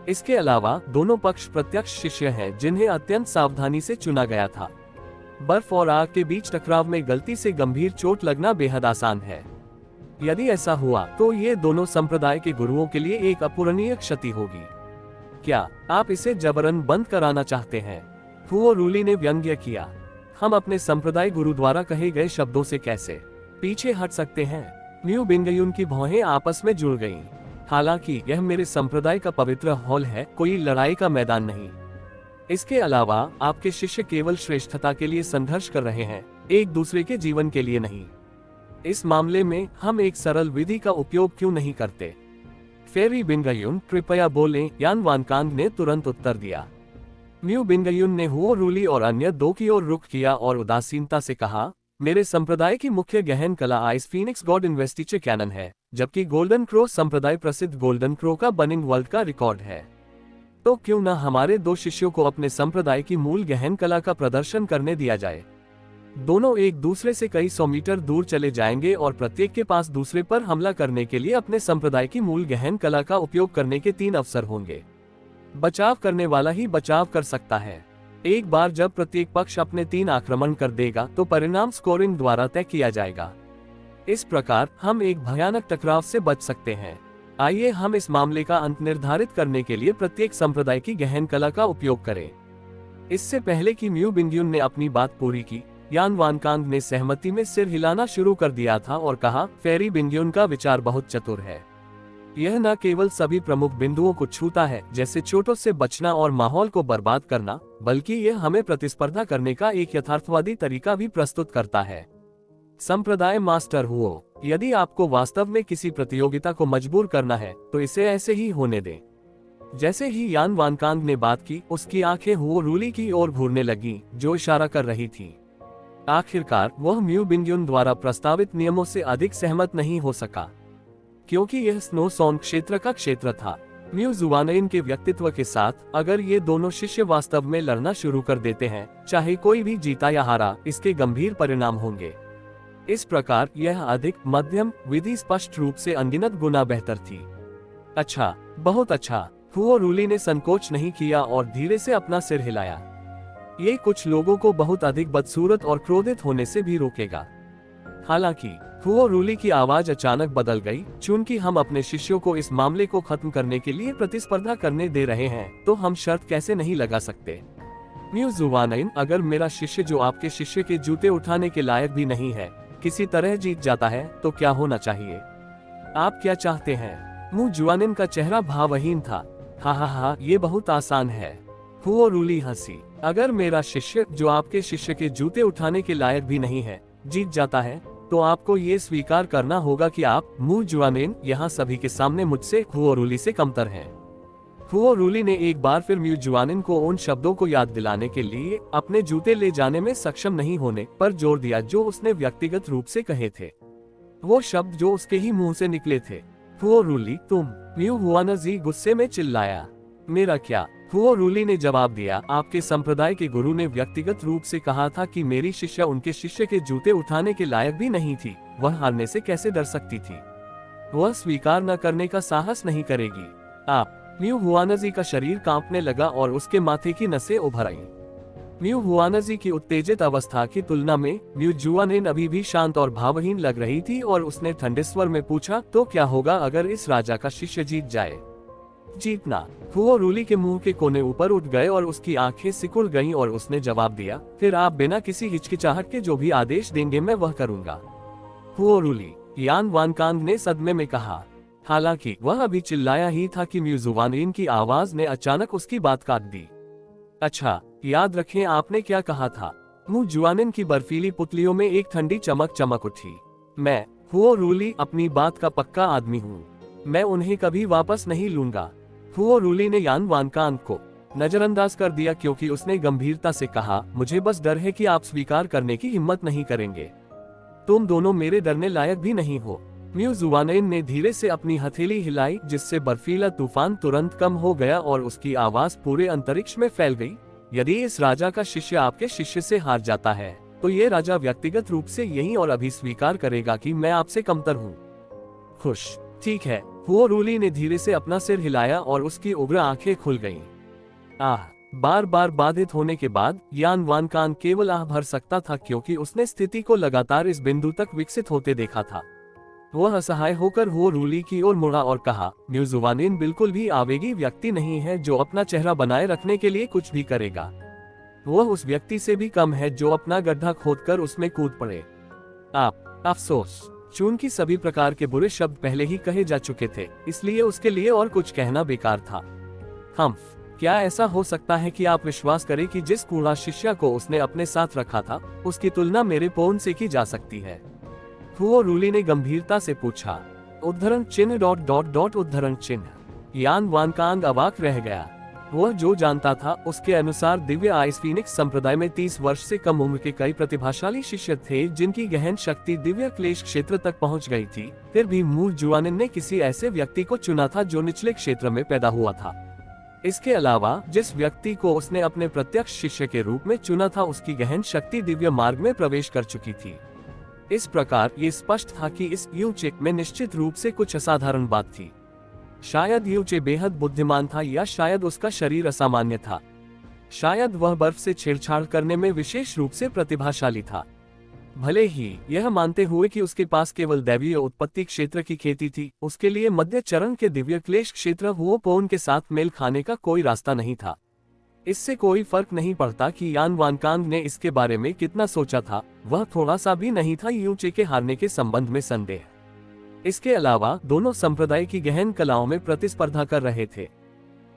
इसके अलावा दोनों पक्ष प्रत्यक्ष शिष्य हैं जिन्हें अत्यंत सावधानी से चुना गया था। बर्फ और आग के बीच टकराव में गलती से गंभीर चोट लगना बेहद आसान है। यदि ऐसा हुआ तो ये दोनों संप्रदाय के गुरुओं के लिए एक अपूरणीय क्षति होगी। क्या आप इसे जबरन बंद कराना चाहते हैं? हुओ रूली ने व्यंग्य किया। हम अपने संप्रदाय गुरु द्वारा कहे गए शब्दों से कैसे पीछे हट सकते हैं? म्यू बिंगयुन की भौहें आपस में जुड़ गईं। हालांकि यह मेरे संप्रदाय का पवित्र हॉल है, कोई लड़ाई का मैदान नहीं। इसके अलावा आपके शिष्य केवल श्रेष्ठता के लिए संघर्ष कर रहे हैं, एक दूसरे के जीवन के लिए नहीं। इस मामले में हम एक सरल विधि का उपयोग क्यों नहीं करते? फेरी बिंगयुन, कृपया बोलें, यान वानकांग ने तुरंत उत्तर दिया। म्यू बिंगयुन ने हुओ रूली और अन्य दो की ओर रुख किया और उदासीनता से कहा, मेरे संप्रदाय की मुख्य गहन कला ice phoenix god investiture canon है, जबकि गोल्डन क्रो संप्रदाय प्रसिद्ध गोल्डन क्रो का बर्निंग वर्ल्ड का रिकॉर्ड है। तो क्यों न हमारे दो शिष्यों को अपने संप्रदाय की मूल गहन कला का प्रदर्शन करने दिया जाए। दोनों एक दूसरे से कई 100 मीटर दूर चले जाएंगे और प्रत्येक के पास दूसरे पर हमला करने के लिए अपने संप्रदाय की मूल गहन कला का उपयोग करने के 3 अवसर होंगे। बचाव करने वाला ही बचाव कर सकता है। एक बार जब प्रत्येक पक्ष अपने 3 आक्रमण कर देगा तो परिणाम स्कोरिंग द्वारा तय किया जाएगा। इस प्रकार हम एक भयानक टकराव से बच सकते हैं। आइए हम इस मामले का अंत निर्धारित करने के लिए प्रत्येक संप्रदाय की गहन कला का उपयोग करें। इससे पहले कि म्यू बिंगयुन ने अपनी बात पूरी की, यान वानकांग ने सहमति में सिर हिलाना शुरू कर दिया था और कहा, फेरी बिंगयुन का विचार बहुत चतुर है। यह न केवल सभी प्रमुख बिंदुओं को छूता है, जैसे चोटों से बचना और माहौल को बर्बाद करना, बल्कि यह हमें प्रतिस्पर्धा करने का एक यथार्थवादी तरीका भी प्रस्तुत करता है। संप्रदाय मास्टर हुओ, यदि आपको वास्तव में किसी प्रतियोगिता को मजबूर करना है तो इसे ऐसे ही होने दें। जैसे ही यान वानकांग ने बात की, उसकी आंखें हुओ रूली की ओर घूरने लगीं, जो इशारा कर रही थी। आखिरकार वह म्यू बिंगयुन द्वारा प्रस्तावित नियमों से अधिक सहमत नहीं हो सका, क्योंकि यह स्नोसॉन्ग क्षेत्र का क्षेत्र था। म्यू जुआनइन के व्यक्तित्व के साथ अगर ये दोनों शिष्य वास्तव में लड़ना शुरू कर देते हैं, चाहे कोई भी जीता या हारा, इसके गंभीर परिणाम होंगे। इस प्रकार यह अधिक मध्यम विधि स्पष्ट रूप से अनगिनत गुना बेहतर थी। अच्छा, बहुत अच्छा। हुओ रूली ने संकोच नहीं किया और धीरे से अपना सिर हिलाया। ये कुछ लोगों को बहुत अधिक बदसूरत और क्रोधित होने से भी रोकेगा। हालांकि हुओ रूली की आवाज अचानक बदल गई, चूंकि हम अपने शिष्यों को इस मामले को खत्म करने के लिए प्रतिस्पर्धा करने दे रहे हैं, तो हम शर्त कैसे नहीं लगा सकते। म्यू जुवानिन, अगर मेरा शिष्य जो आपके शिष्य के जूते उठाने के लायक भी नहीं है, किसी तरह जीत जाता है, तो क्या होना चाहिए? आप क्या चाहते हैं? म्यू जुवानिन का चेहरा भावहीन था। हा, ये बहुत आसान है। हुओ रूली हंसी। अगर मेरा शिष्य जो आपके शिष्य के जूते उठाने के लायक भी नहीं है, जीत जाता है, तो आपको ये स्वीकार करना होगा कि आप, म्यू जुवानिन, यहाँ सभी के सामने मुझसे, हुओ रूली से कमतर हैं। हुओ रूली ने एक बार फिर म्यू जुवानिन को उन शब्दों को याद दिलाने के लिए अपने जूते ले जाने में सक्षम नहीं होने पर जोर दिया जो उसने व्यक्तिगत रूप से कहे थे। वो शब्द जो उसके ही मुंह से निकले थे। हुओ रूली, तुम! म्यू हुआनजी गुस्से में चिल्लाया। मेरा क्या? हुओ रूली ने जवाब दिया, आपके संप्रदाय के गुरु ने व्यक्तिगत रूप से कहा था कि मेरी शिष्य उनके शिष्य के जूते उठाने के लायक भी नहीं थी। वह हारने से कैसे डर सकती थी? वह स्वीकार न करने का साहस नहीं करेगी। आप! म्यू हुआनजी का शरीर कांपने लगा और उसके माथे की नसें उभर आईं। म्यू हुआनजी की उत्तेजित अवस्था की तुलना में म्यू जुवानिन अभी भी शांत और भावहीन लग रही थी और उसने ठंडे स्वर में पूछा, तो क्या होगा अगर इस राजा का शिष्य जीत जाए? जीतना? हुओ रूली के मुंह के कोने ऊपर उठ गए और उसकी आंखें सिकुड़ गईं और उसने जवाब दिया, फिर आप बिना किसी हिचकिचाहट के जो भी आदेश देंगे मैं वह करूंगा। हुओ रूली, यान वानकांग ने सदमे में कहा। हालांकि वह अभी चिल्लाया ही था कि म्यू जुवानिन की आवाज ने अचानक उसकी बात काट दी। अच्छा, याद रखें आपने क्या कहा था? म्यू जुवानिन की बर्फीली पुतलियों में एक ठंडी चमक चमक उठी। मैं, हुओ रूली, अपनी बात का पक्का आदमी हूँ। मैं उन्हें कभी वापस नहीं लूंगा। हुओ रूली ने यान वानकांग को नजरअंदाज कर दिया क्योंकि उसने गंभीरता से कहा, मुझे बस डर है कि आप स्वीकार करने की हिम्मत नहीं करेंगे। तुम दोनों मेरे डरने लायक भी नहीं हो। म्यू जुवानिन ने धीरे से अपनी हथेली हिलाई, जिससे बर्फीला तूफान तुरंत कम हो गया और उसकी आवाज पूरे अंतरिक्ष में फैल गई। यदि इस राजा का शिष्य आपके शिष्य से हार जाता है, तो ये राजा व्यक्तिगत रूप से यहीं और अभी स्वीकार करेगा कि मैं आपसे कमतर हूँ। खुश? ठीक है। हुओ रूली ने धीरे से अपना सिर हिलाया और उसकी उग्र आंखें खुल गईं। आह! बार बार बाधित होने के बाद यान वानकांग केवल आह भर सकता था क्योंकि उसने स्थिति को लगातार इस बिंदु तक विकसित होते देखा था। वह असहाय होकर हुओ रूली की ओर मुड़ा और कहा, म्यू जुवानिन बिल्कुल भी आवेगी व्यक्ति नहीं है जो अपना चेहरा बनाए रखने के लिए कुछ भी करेगा। वह उस व्यक्ति से भी कम है जो अपना गड्ढा खोदकर उसमें कूद पड़े। आप! अफसोस, चूंकि सभी प्रकार के बुरे शब्द पहले ही कहे जा चुके थे, इसलिए उसके लिए और कुछ कहना बेकार था। हम्फ! क्या ऐसा हो सकता है कि आप विश्वास करें कि जिस कूड़ा शिष्य को उसने अपने साथ रखा था, उसकी तुलना मेरे पौन से की जा सकती है? हुओ रूली ने गंभीरता से पूछा। उद्धरण चिन्ह ... उद्धरण चिन्ह। यान वानकांग अवाक रह गया। वह जो जानता था उसके अनुसार दिव्य आइस फीनिक्स संप्रदाय में 30 वर्ष से कम उम्र के कई प्रतिभाशाली शिष्य थे जिनकी गहन शक्ति दिव्य क्लेश क्षेत्र तक पहुंच गई थी। फिर भी म्यू जुवानिन ने किसी ऐसे व्यक्ति को चुना था जो निचले क्षेत्र में पैदा हुआ था। इसके अलावा जिस व्यक्ति को उसने अपने प्रत्यक्ष शिष्य के रूप में चुना था उसकी गहन शक्ति दिव्य मार्ग में प्रवेश कर चुकी थी। इस प्रकार ये स्पष्ट था कि इस यूचे में निश्चित रूप से कुछ असाधारण बात थी। शायद यूचे बेहद बुद्धिमान था या शायद उसका शरीर असामान्य था। शायद वह बर्फ से छेड़छाड़ करने में विशेष रूप से प्रतिभाशाली था। भले ही यह मानते हुए कि उसके पास केवल दैवीय उत्पत्ति क्षेत्र की खेती थी, उसके लिए मध्य चरण के दिव्य क्लेश क्षेत्र हुओ पोन के साथ मेल खाने का कोई रास्ता नहीं था। इससे कोई फर्क नहीं पड़ता कि यान वानकांग ने इसके बारे में कितना सोचा था, वह थोड़ा सा भी नहीं था यूचे के हारने के संबंध में संदेह। इसके अलावा दोनों संप्रदाय की गहन कलाओं में प्रतिस्पर्धा कर रहे थे।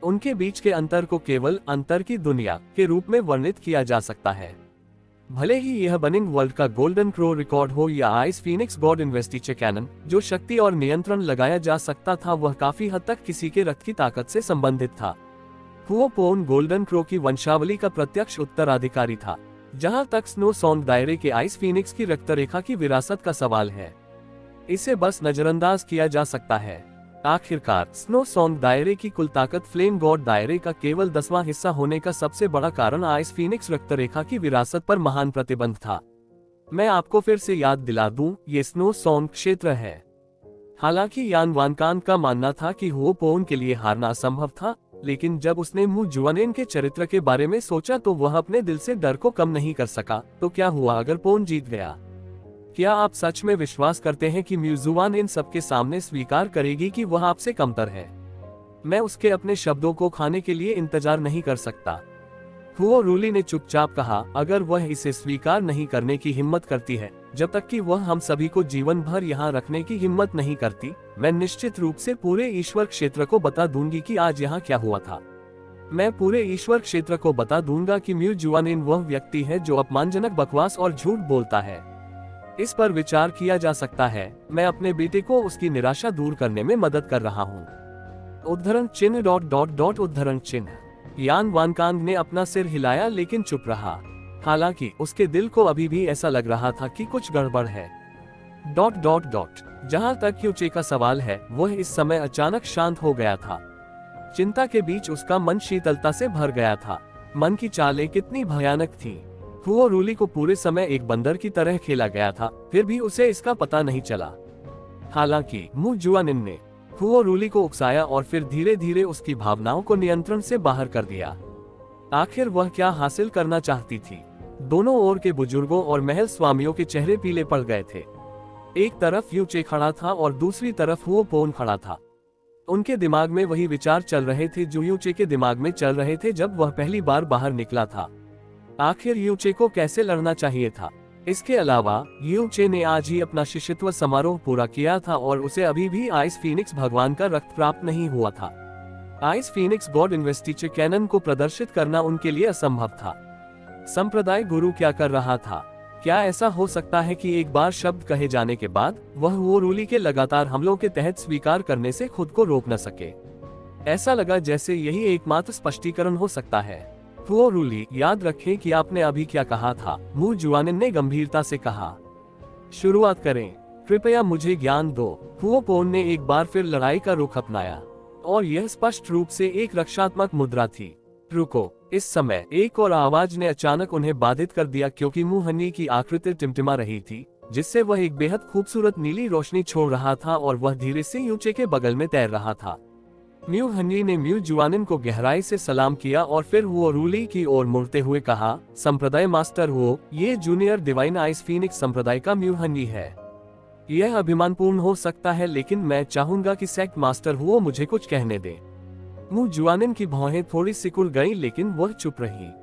उनके बीच के अंतर को केवल अंतर की दुनिया के रूप में वर्णित किया जा सकता है। भले ही यह बनिंग वर्ल्ड का गोल्डन क्रो रिकॉर्ड हो या आइस फीनिक्स गॉड इन्वेस्टिचे कैनन, जो शक्ति और नियंत्रण लगाया जा सकता था, वह काफी हद तक किसी के रक्त की ताकत से संबंधित था। हुओ पोन गोल्डन क्रो की वंशावली का प्रत्यक्ष उत्तराधिकारी था। जहां तक स्नो सॉन्ग दायरे के आइस फीनिक्स की रक्तरेखा की विरासत का सवाल है, इसे बस नजरअंदाज किया जा सकता है। आखिरकार स्नो सॉन्ग दायरे की कुल ताकत फ्लेम गॉड दायरे का केवल 10वां हिस्सा होने का सबसे बड़ा कारण आइस फीनिक्स रक्तरेखा की विरासत पर महान प्रतिबंध था। मैं आपको फिर से याद दिला दूं, ये स्नो सॉन्ग क्षेत्र है। हालांकि यान वानकान का मानना था कि हुओपोन के लिए हारना असंभव था, लेकिन जब उसने मू जुआनिन के चरित्र के बारे में सोचा तो वह अपने दिल से डर को कम नहीं कर सका। तो क्या हुआ अगर पोन जीत गया? क्या आप सच में विश्वास करते हैं कि म्यूजुआन इन सबके सामने स्वीकार करेगी कि वह आपसे कमतर है? मैं उसके अपने शब्दों को खाने के लिए इंतजार नहीं कर सकता। हुओ रूली ने चुपचाप कहा, अगर वह इसे स्वीकार नहीं करने की हिम्मत करती है, जब तक कि वह हम सभी को जीवन भर यहाँ रखने की हिम्मत नहीं करती, मैं निश्चित रूप से पूरे ईश्वर क्षेत्र को बता दूंगी कि आज यहाँ क्या हुआ था। मैं पूरे ईश्वर क्षेत्र को बता दूंगा कि म्यू जुआनिन वह व्यक्ति है जो अपमानजनक बकवास और झूठ बोलता है। इस पर विचार किया जा सकता है। मैं अपने बेटे को उसकी निराशा दूर करने में मदद कर रहा हूँ। उद्धरण चिन्ह उद्धरण चिन्ह। यान वानकांग ने अपना सिर हिलाया लेकिन चुप रहा। हालांकि उसके दिल को अभी भी ऐसा लग रहा था कि कुछ गड़बड़ है। जहां तक यूचे का सवाल है, वह इस समय अचानक शांत हो गया था। चिंता के बीच उसका मन शीतलता से भर गया था। मन की चालें कितनी भयानक थी। हुओ रूली को पूरे समय एक बंदर की तरह खेला गया था, फिर भी उसे इसका पता नहीं चला। हालांकि मू जुआनिन ने हुओ रूली को उकसाया और फिर धीरे धीरे उसकी भावनाओं को नियंत्रण से बाहर कर दिया। आखिर वह क्या हासिल करना चाहती थी? दोनों ओर के बुजुर्गों और महल स्वामियों के चेहरे पीले पड़ गए थे। एक तरफ यूचे खड़ा था और दूसरी तरफ हुओपोन खड़ा था। उनके दिमाग में वही विचार चल रहे थे जो यूचे के दिमाग में चल रहे थे जब वह पहली बार बाहर निकला था। आखिर यूचे को कैसे लड़ना चाहिए था? इसके अलावा यूचे ने आज ही अपना शिष्यत्व समारोह पूरा किया था और उसे अभी भी आइस फीनिक्स भगवान का रक्त प्राप्त नहीं हुआ था। Ice phoenix god investiture canon को प्रदर्शित करना उनके लिए असंभव था। संप्रदाय गुरु क्या कर रहा था? क्या ऐसा हो सकता है कि एक बार शब्द कहे जाने के बाद वह वो रूली के लगातार हमलों के तहत स्वीकार करने से खुद को रोक न सके? ऐसा लगा जैसे यही एकमात्र स्पष्टीकरण हो सकता है। हुओ रूली, याद रखें कि आपने अभी क्या कहा था, मू जुआनिन ने गंभीरता से कहा। शुरुआत करें, कृपया मुझे ज्ञान दो। हुओपोन ने एक बार फिर लड़ाई का रुख अपनाया और यह स्पष्ट रूप से एक रक्षात्मक मुद्रा थी। रुको। इस समय एक और आवाज ने अचानक उन्हें बाधित कर दिया क्योंकि मुहन्नी की आकृति टिमटिमा रही थी, जिससे वह एक बेहद खूबसूरत नीली रोशनी छोड़ रहा था और वह धीरे से यूचे के बगल में तैर रहा था। म्यू हन्नी ने म्यू जुआनिन को गहराई से सलाम किया और फिर हुओ रूली की ओर मुड़ते हुए कहा, संप्रदाय मास्टर हुओ, ये जूनियर डिवाइन आइस फीनिक्स संप्रदाय का म्यू हन्नी है। यह अभिमानपूर्ण हो सकता है, लेकिन मैं चाहूंगा कि सेक्ट मास्टर हुओ मुझे कुछ कहने दे। मू जुआनिन की भौहें थोड़ी सिकुड़ गईं, लेकिन वह चुप रही।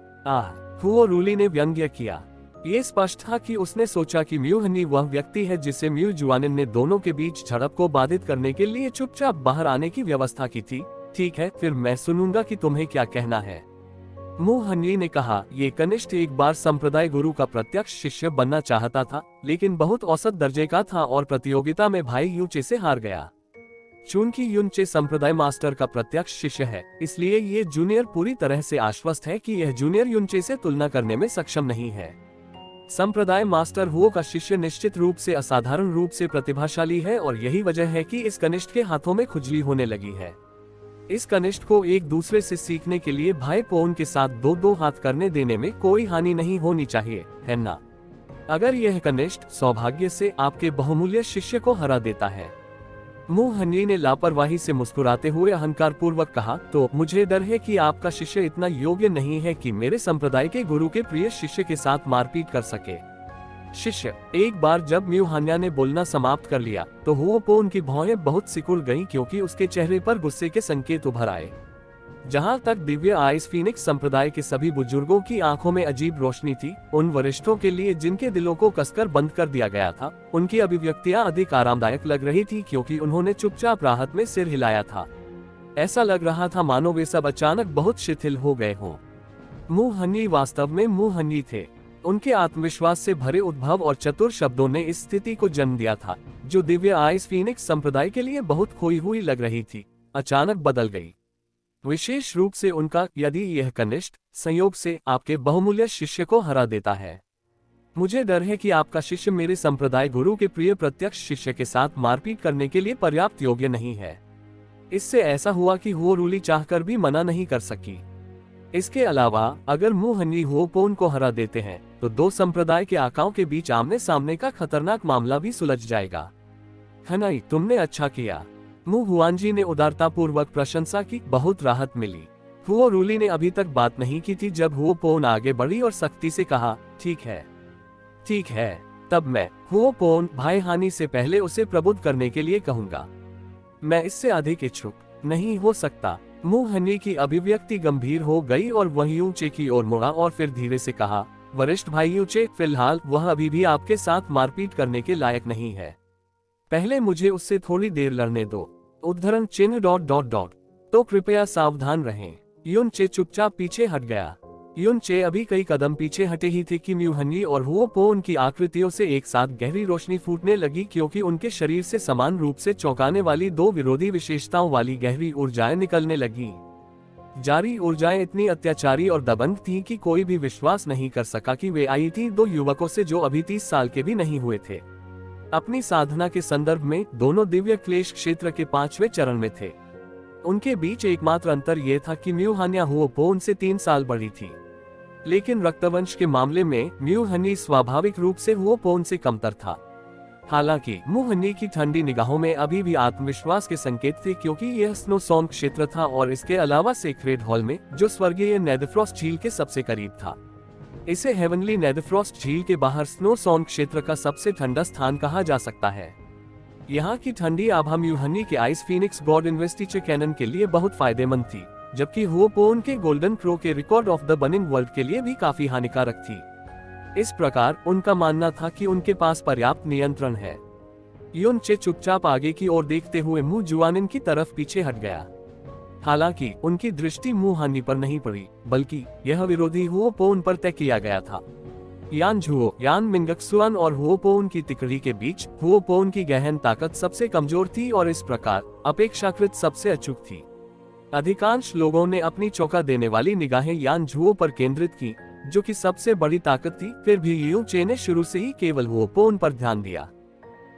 हुओ रूली ने व्यंग्य किया। ये स्पष्ट था कि उसने सोचा कि म्यू हन्नी वह व्यक्ति है जिसे म्यू जुआनिन ने दोनों के बीच झड़प को बाधित करने के लिए चुपचाप बाहर आने की व्यवस्था की थी। ठीक है, फिर मैं सुनूंगा कि तुम्हें क्या कहना है। मू हन्नी ने कहा, ये कनिष्ठ एक बार संप्रदाय गुरु का प्रत्यक्ष शिष्य बनना चाहता था, लेकिन बहुत औसत दर्जे का था और प्रतियोगिता में भाई यूचे से हार गया। चूंकि यूचे संप्रदाय मास्टर का प्रत्यक्ष शिष्य है, इसलिए ये जूनियर पूरी तरह से आश्वस्त है कि यह जूनियर यूचे से तुलना करने में सक्षम नहीं है। संप्रदाय मास्टर हुओ का शिष्य निश्चित रूप से असाधारण रूप से प्रतिभाशाली है और यही वजह है कि इस कनिष्ठ के हाथों में खुजली होने लगी है। इस कनिष्ठ को एक दूसरे से सीखने के लिए भाई पोन के साथ दो दो हाथ करने देने में कोई हानि नहीं होनी चाहिए, है ना? अगर यह कनिष्ठ सौभाग्य से आपके बहुमूल्य शिष्य को हरा देता है। मू हन्नी ने लापरवाही से मुस्कुराते हुए अहंकार पूर्वक कहा, तो मुझे डर है कि आपका शिष्य इतना योग्य नहीं है कि मेरे संप्रदाय के गुरु के प्रिय शिष्य के साथ मारपीट कर सके। शिष्य। एक बार जब म्यू हान्या ने बोलना समाप्त कर लिया तो हुओपोन की भौहें बहुत सिकुड़ गईं क्योंकि उसके चेहरे पर गुस्से के संकेत उभर आए। जहां तक दिव्य आइस फीनिक्स संप्रदाय के सभी बुजुर्गों की आंखों में अजीब रोशनी थी, उन वरिष्ठों के लिए जिनके दिलों को कसकर बंद कर दिया गया था, उनकी अभिव्यक्तियां अधिक आरामदायक लग रही थी क्योंकि उन्होंने चुपचाप राहत में सिर हिलाया था। ऐसा लग रहा था मानो वे सब अचानक बहुत शिथिल हो गए हों। मू हन्नी वास्तव में मू हन्नी थे। उनके आत्मविश्वास से भरे उद्भव और चतुर शब्दों ने इस स्थिति को जन्म दिया था, जो दिव्य आइस फीनिक्स संप्रदाय के लिए बहुत खोई हुई लग रही थी, अचानक बदल गई। विशेष रूप से उनका, यदि यह कनिष्ठ संयोग से आपके बहुमूल्य शिष्य को हरा देता है। मुझे डर है कि आपका शिष्य मेरे संप्रदाय गुरु के प्रिय प्रत्यक्ष शिष्य के साथ मारपीट करने के लिए पर्याप्त योग्य नहीं है। इससे ऐसा हुआ कि हुओ रूली चाहकर भी मना नहीं कर सकी। इसके अलावा अगर मुहन्नी हुओपोन को हरा देते हैं तो दो संप्रदाय के आकाओं के बीच आमने सामने का खतरनाक मामला भी सुलझ जाएगा। हनाई, तुमने अच्छा किया। मु हुआनजी ने उदारतापूर्वक प्रशंसा की, बहुत राहत मिली। हुओ रूली ने अभी तक बात नहीं की थी जब हुओपोन आगे बढ़ी और सख्ती से कहा, ठीक है, ठीक है, तब मैं हुओपोन भाई हानि से पहले उसे प्रबुद्ध करने के लिए कहूंगा। मैं इससे अधिक इच्छुक नहीं हो सकता। मुहन्नी की अभिव्यक्ति गंभीर हो गई और वह यूचे की ओर मुड़ा और फिर धीरे से कहा, वरिष्ठ भाई यूचे, फिलहाल वह अभी भी आपके साथ मारपीट करने के लायक नहीं है। पहले मुझे उससे थोड़ी देर लड़ने दो। उद्धरण चिन्ह ... तो कृपया सावधान रहें। युनचे चुपचाप पीछे हट गया। युनचे अभी कई कदम पीछे हटे ही थे कि म्यूहन्नी और हुओपोन की आकृतियों से एक साथ गहरी रोशनी फूटने लगी, क्योंकि उनके शरीर से समान रूप से चौंकाने वाली दो विरोधी विशेषताओं वाली गहरी ऊर्जाएं निकलने लगी। जारी ऊर्जाएं इतनी अत्याचारी और दबंग थीं कि कोई भी विश्वास नहीं कर सका कि वे आई थी दो युवकों से जो अभी 30 साल के भी नहीं हुए थे। अपनी साधना के संदर्भ में दोनों दिव्य क्लेश क्षेत्र के 5वें चरण में थे। उनके बीच एकमात्र अंतर यह था कि म्यूहान्या हुओपोन से 3 साल बड़ी थी, लेकिन रक्तवंश के मामले में म्यूहन्नी स्वाभाविक रूप से हुओपोन से कमतर था। हालांकि मुहन्नी की ठंडी निगाहों में अभी भी आत्मविश्वास के संकेत थे, क्योंकि यह स्नोसॉन क्षेत्र था और इसके अलावा सेक्रेड हॉल में, जो स्वर्गीय नेदफ्रॉस्ट झील के सबसे करीब था। इसे हेवनली नेदफ्रॉस्ट झील के बाहर स्नोसॉन क्षेत्र का सबसे ठंडा स्थान कहा जा सकता है। यहाँ की ठंडी आभा म्यूहन्नी के ice phoenix broad investiture canon के लिए बहुत फायदेमंद थी, जबकि हुओपोन के गोल्डन क्रो के record of the burning world के लिए भी काफी हानिकारक थी। इस प्रकार उनका मानना था कि उनके पास पर्याप्त नियंत्रण है। युनचे चुपचाप आगे की ओर देखते हुए मुंह जुआनिन की तरफ पीछे हट गया। हालांकि उनकी दृष्टि मुहानी पर नहीं पड़ी, बल्कि यह विरोधी हुओपोन पर तय किया गया था। यान झुओ, यान मिंगक्सुआन और हुओपोन की तिकड़ी के बीच हुओपोन की गहन ताकत सबसे कमजोर थी और इस प्रकार अपेक्षाकृत सबसे अचूक थी। अधिकांश लोगों ने अपनी चौंका देने वाली निगाहें यान झुओ पर केंद्रित की, जो कि सबसे बड़ी ताकत थी। फिर भी युनचे ने शुरू से ही केवल हुओपोन पर ध्यान दिया।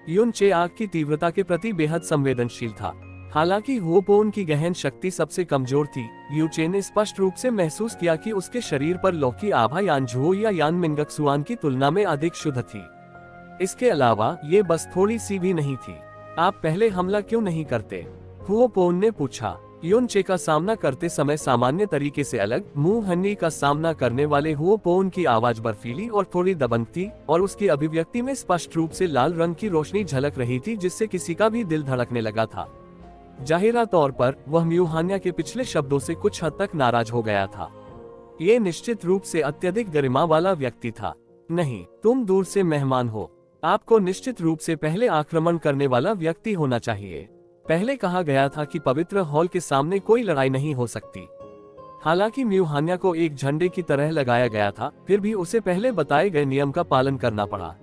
युनचे आग की तीव्रता के प्रति बेहद संवेदनशील था। हालांकि हुओपोन की गहन शक्ति सबसे कमजोर थी, युनचे ने स्पष्ट रूप से महसूस किया कि उसके शरीर पर लौ की आभा यान झुओ या यान मिंगक्सुआन की तुलना में अधिक शुद्ध थी। इसके अलावा ये बस थोड़ी सी भी नहीं थी। आप पहले हमला क्यों नहीं करते? हुओपोन ने पूछा। युनचे का सामना करते समय सामान्य तरीके से अलग मुहन्नी का सामना करने वाले हुओपोन की आवाज बर्फीली और थोड़ी दबंग थी, और उसकी अभिव्यक्ति में स्पष्ट रूप से लाल रंग की रोशनी झलक रही थी, जिससे किसी का भी दिल धड़कने लगा था। जाहिरा तौर पर वह म्यूहान्या के पिछले शब्दों से कुछ हद तक नाराज हो गया था। ये निश्चित रूप से अत्यधिक गरिमा वाला व्यक्ति था। नहीं, तुम दूर से मेहमान हो। आपको निश्चित रूप से पहले आक्रमण करने वाला व्यक्ति होना चाहिए। पहले कहा गया था कि पवित्र हॉल के सामने कोई लड़ाई नहीं हो सकती। हालांकि म्यूहान्या को एक झंडे की तरह लगाया गया था, फिर भी उसे पहले बताए गए नियम का पालन करना पड़ा।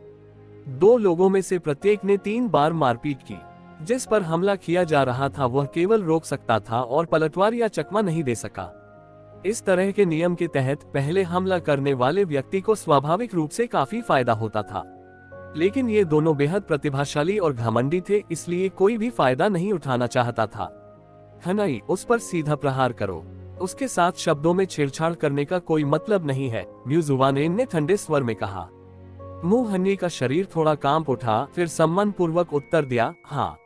दो लोगों में से प्रत्येक ने 3 बार मारपीट की। जिस पर हमला किया जा रहा था वह केवल रोक सकता था और पलटवार या चकमा नहीं दे सका। इस तरह के नियम के तहत पहले हमला करने वाले व्यक्ति को स्वाभाविक रूप से काफी फायदा होता था, लेकिन ये दोनों बेहद प्रतिभाशाली और घमंडी थे, इसलिए कोई भी फायदा नहीं उठाना चाहता था। हनाई, उस पर सीधा प्रहार करो। उसके साथ शब्दों में छेड़छाड़ करने का कोई मतलब नहीं है, म्यूजुवानेन ने ठंडे स्वर में कहा। मुहन्नी का शरीर थोड़ा कांप उठा, फिर सम्मान पूर्वक उत्तर दिया, हाँ।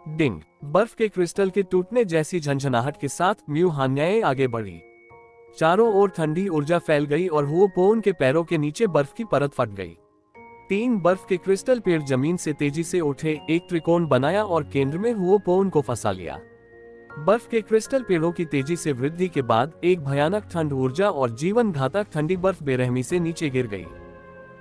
डिंग, बर्फ के क्रिस्टल के टूटने जैसी झंझनाहट के साथ म्यूहान्याएं आगे बढ़ी। चारों ओर ठंडी ऊर्जा फैल गई और हुओपोन के पैरों के नीचे बर्फ की परत फट गई। 3 बर्फ के क्रिस्टल पेड़ जमीन से तेजी से उठे, एक त्रिकोण बनाया और केंद्र में हुओपोन को फंसा लिया। बर्फ के क्रिस्टल पेड़ों की तेजी से वृद्धि के बाद एक भयानक ठंड ऊर्जा और जीवन घातक ठंडी बर्फ बेरहमी से नीचे गिर गई।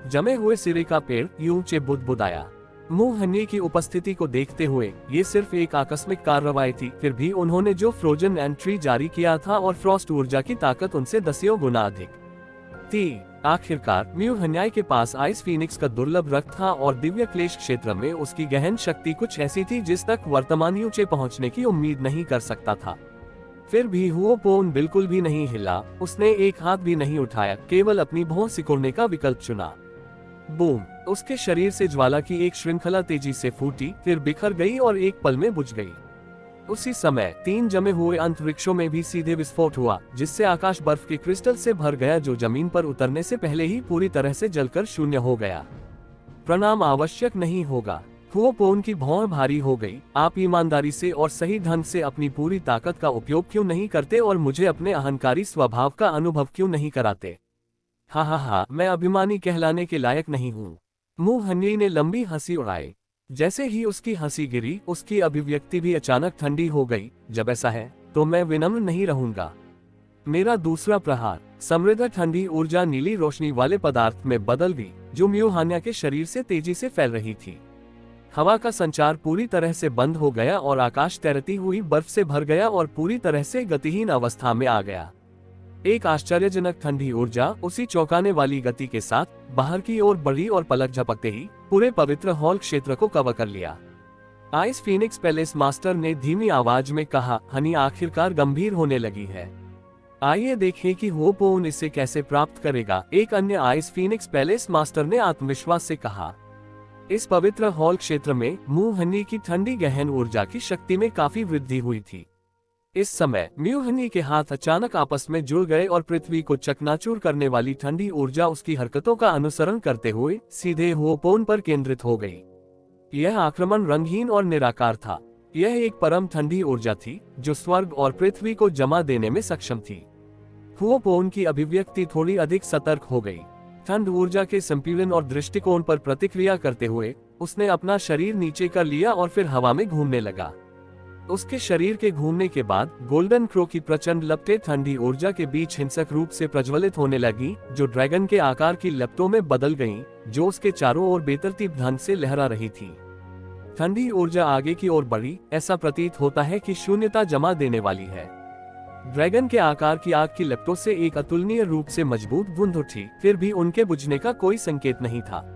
जमे हुए सिरे का पेड़ यूंचे बुदबुदाया। मुहन्नी की उपस्थिति को देखते हुए ये सिर्फ एक आकस्मिक कार्रवाई थी, फिर भी उन्होंने जो फ्रोजन एंट्री जारी किया था और फ्रॉस्ट ऊर्जा की ताकत उनसे 10 गुना अधिक थी। आखिरकार म्यूहन्याय के पास आइस फीनिक्स का दुर्लभ रक्त था और दिव्य क्लेश क्षेत्र में उसकी गहन शक्ति कुछ ऐसी थी जिस तक वर्तमान यूचे पहुंचने की उम्मीद नहीं कर सकता था। फिर भी हुओपोन बिल्कुल भी नहीं हिला, उसने एक हाथ भी नहीं उठाया, केवल अपनी भौं सिकुड़ने का विकल्प चुना। बूम, उसके शरीर से ज्वाला की एक श्रृंखला तेजी से फूटी, फिर बिखर गई और एक पल में बुझ गई। उसी समय 3 जमे हुए अंतरिक्षों में भी सीधे विस्फोट हुआ, जिससे आकाश बर्फ के क्रिस्टल से भर गया, जो जमीन पर उतरने से पहले ही पूरी तरह से जलकर शून्य हो गया। प्रणाम आवश्यक नहीं होगा। हुओपोन की भौं भारी हो गई। आप ईमानदारी से और सही ढंग से अपनी पूरी ताकत का उपयोग क्यों नहीं करते और मुझे अपने अहंकारी स्वभाव का अनुभव क्यों नहीं कराते? हा, मैं अभिमानी कहलाने के लायक नहीं हूँ। मु हन्नी ने लंबी हंसी उड़ाई। जैसे ही उसकी हंसी गिरी, उसकी अभिव्यक्ति भी अचानक ठंडी हो गई। जब ऐसा है तो मैं विनम्र नहीं रहूंगा। मेरा दूसरा प्रहार समृद्ध ठंडी ऊर्जा नीली रोशनी वाले पदार्थ में बदल गई, जो म्यू हान्या के शरीर से तेजी से फैल रही थी। हवा का संचार पूरी तरह से बंद हो गया और आकाश तैरती हुई बर्फ से भर गया और पूरी तरह से गतिहीन अवस्था में आ गया। एक आश्चर्यजनक ठंडी ऊर्जा उसी चौंकाने वाली गति के साथ बाहर की ओर बढ़ी और पलक झपकते ही पूरे पवित्र हॉल क्षेत्र को कवर कर लिया। आइस फीनिक्स पैलेस मास्टर ने धीमी आवाज में कहा, हनी आखिरकार गंभीर होने लगी है। आइए देखें कि हुओपोन इसे कैसे प्राप्त करेगा। एक अन्य आइस फीनिक्स पैलेस मास्टर ने आत्मविश्वास से कहा। इस पवित्र हॉल क्षेत्र में मू हनी की ठंडी गहन ऊर्जा की शक्ति में काफी वृद्धि हुई थी। इस समय म्यू हनी के हाथ अचानक आपस में जुड़ गए और पृथ्वी को चकनाचूर करने वाली ठंडी ऊर्जा उसकी हरकतों का अनुसरण करते हुए सीधे हुओपोन पर केंद्रित हो गई। यह आक्रमण रंगहीन और निराकार था। यह एक परम ठंडी ऊर्जा थी जो स्वर्ग और पृथ्वी को जमा देने में सक्षम थी। हुओपोन की अभिव्यक्ति थोड़ी अधिक सतर्क हो गई। ठंड ऊर्जा के संपीड़न और दृष्टिकोण पर प्रतिक्रिया करते हुए उसने अपना शरीर नीचे कर लिया और फिर हवा में घूमने लगा। उसके शरीर के घूमने के बाद गोल्डन क्रो की प्रचंड लपटें ठंडी ऊर्जा के बीच हिंसक रूप से प्रज्वलित होने लगी, जो ड्रैगन के आकार की लपटों में बदल गईं, जो उसके चारों ओर बेतरतीब ढंग से लहरा रही थी। ठंडी ऊर्जा आगे की ओर बढ़ी। ऐसा प्रतीत होता है कि शून्यता जमा देने वाली है। ड्रैगन के आकार की आग की लपटों से एक अतुलनीय रूप से मजबूत बूंद उठी, फिर भी उनके बुझने का कोई संकेत नहीं था।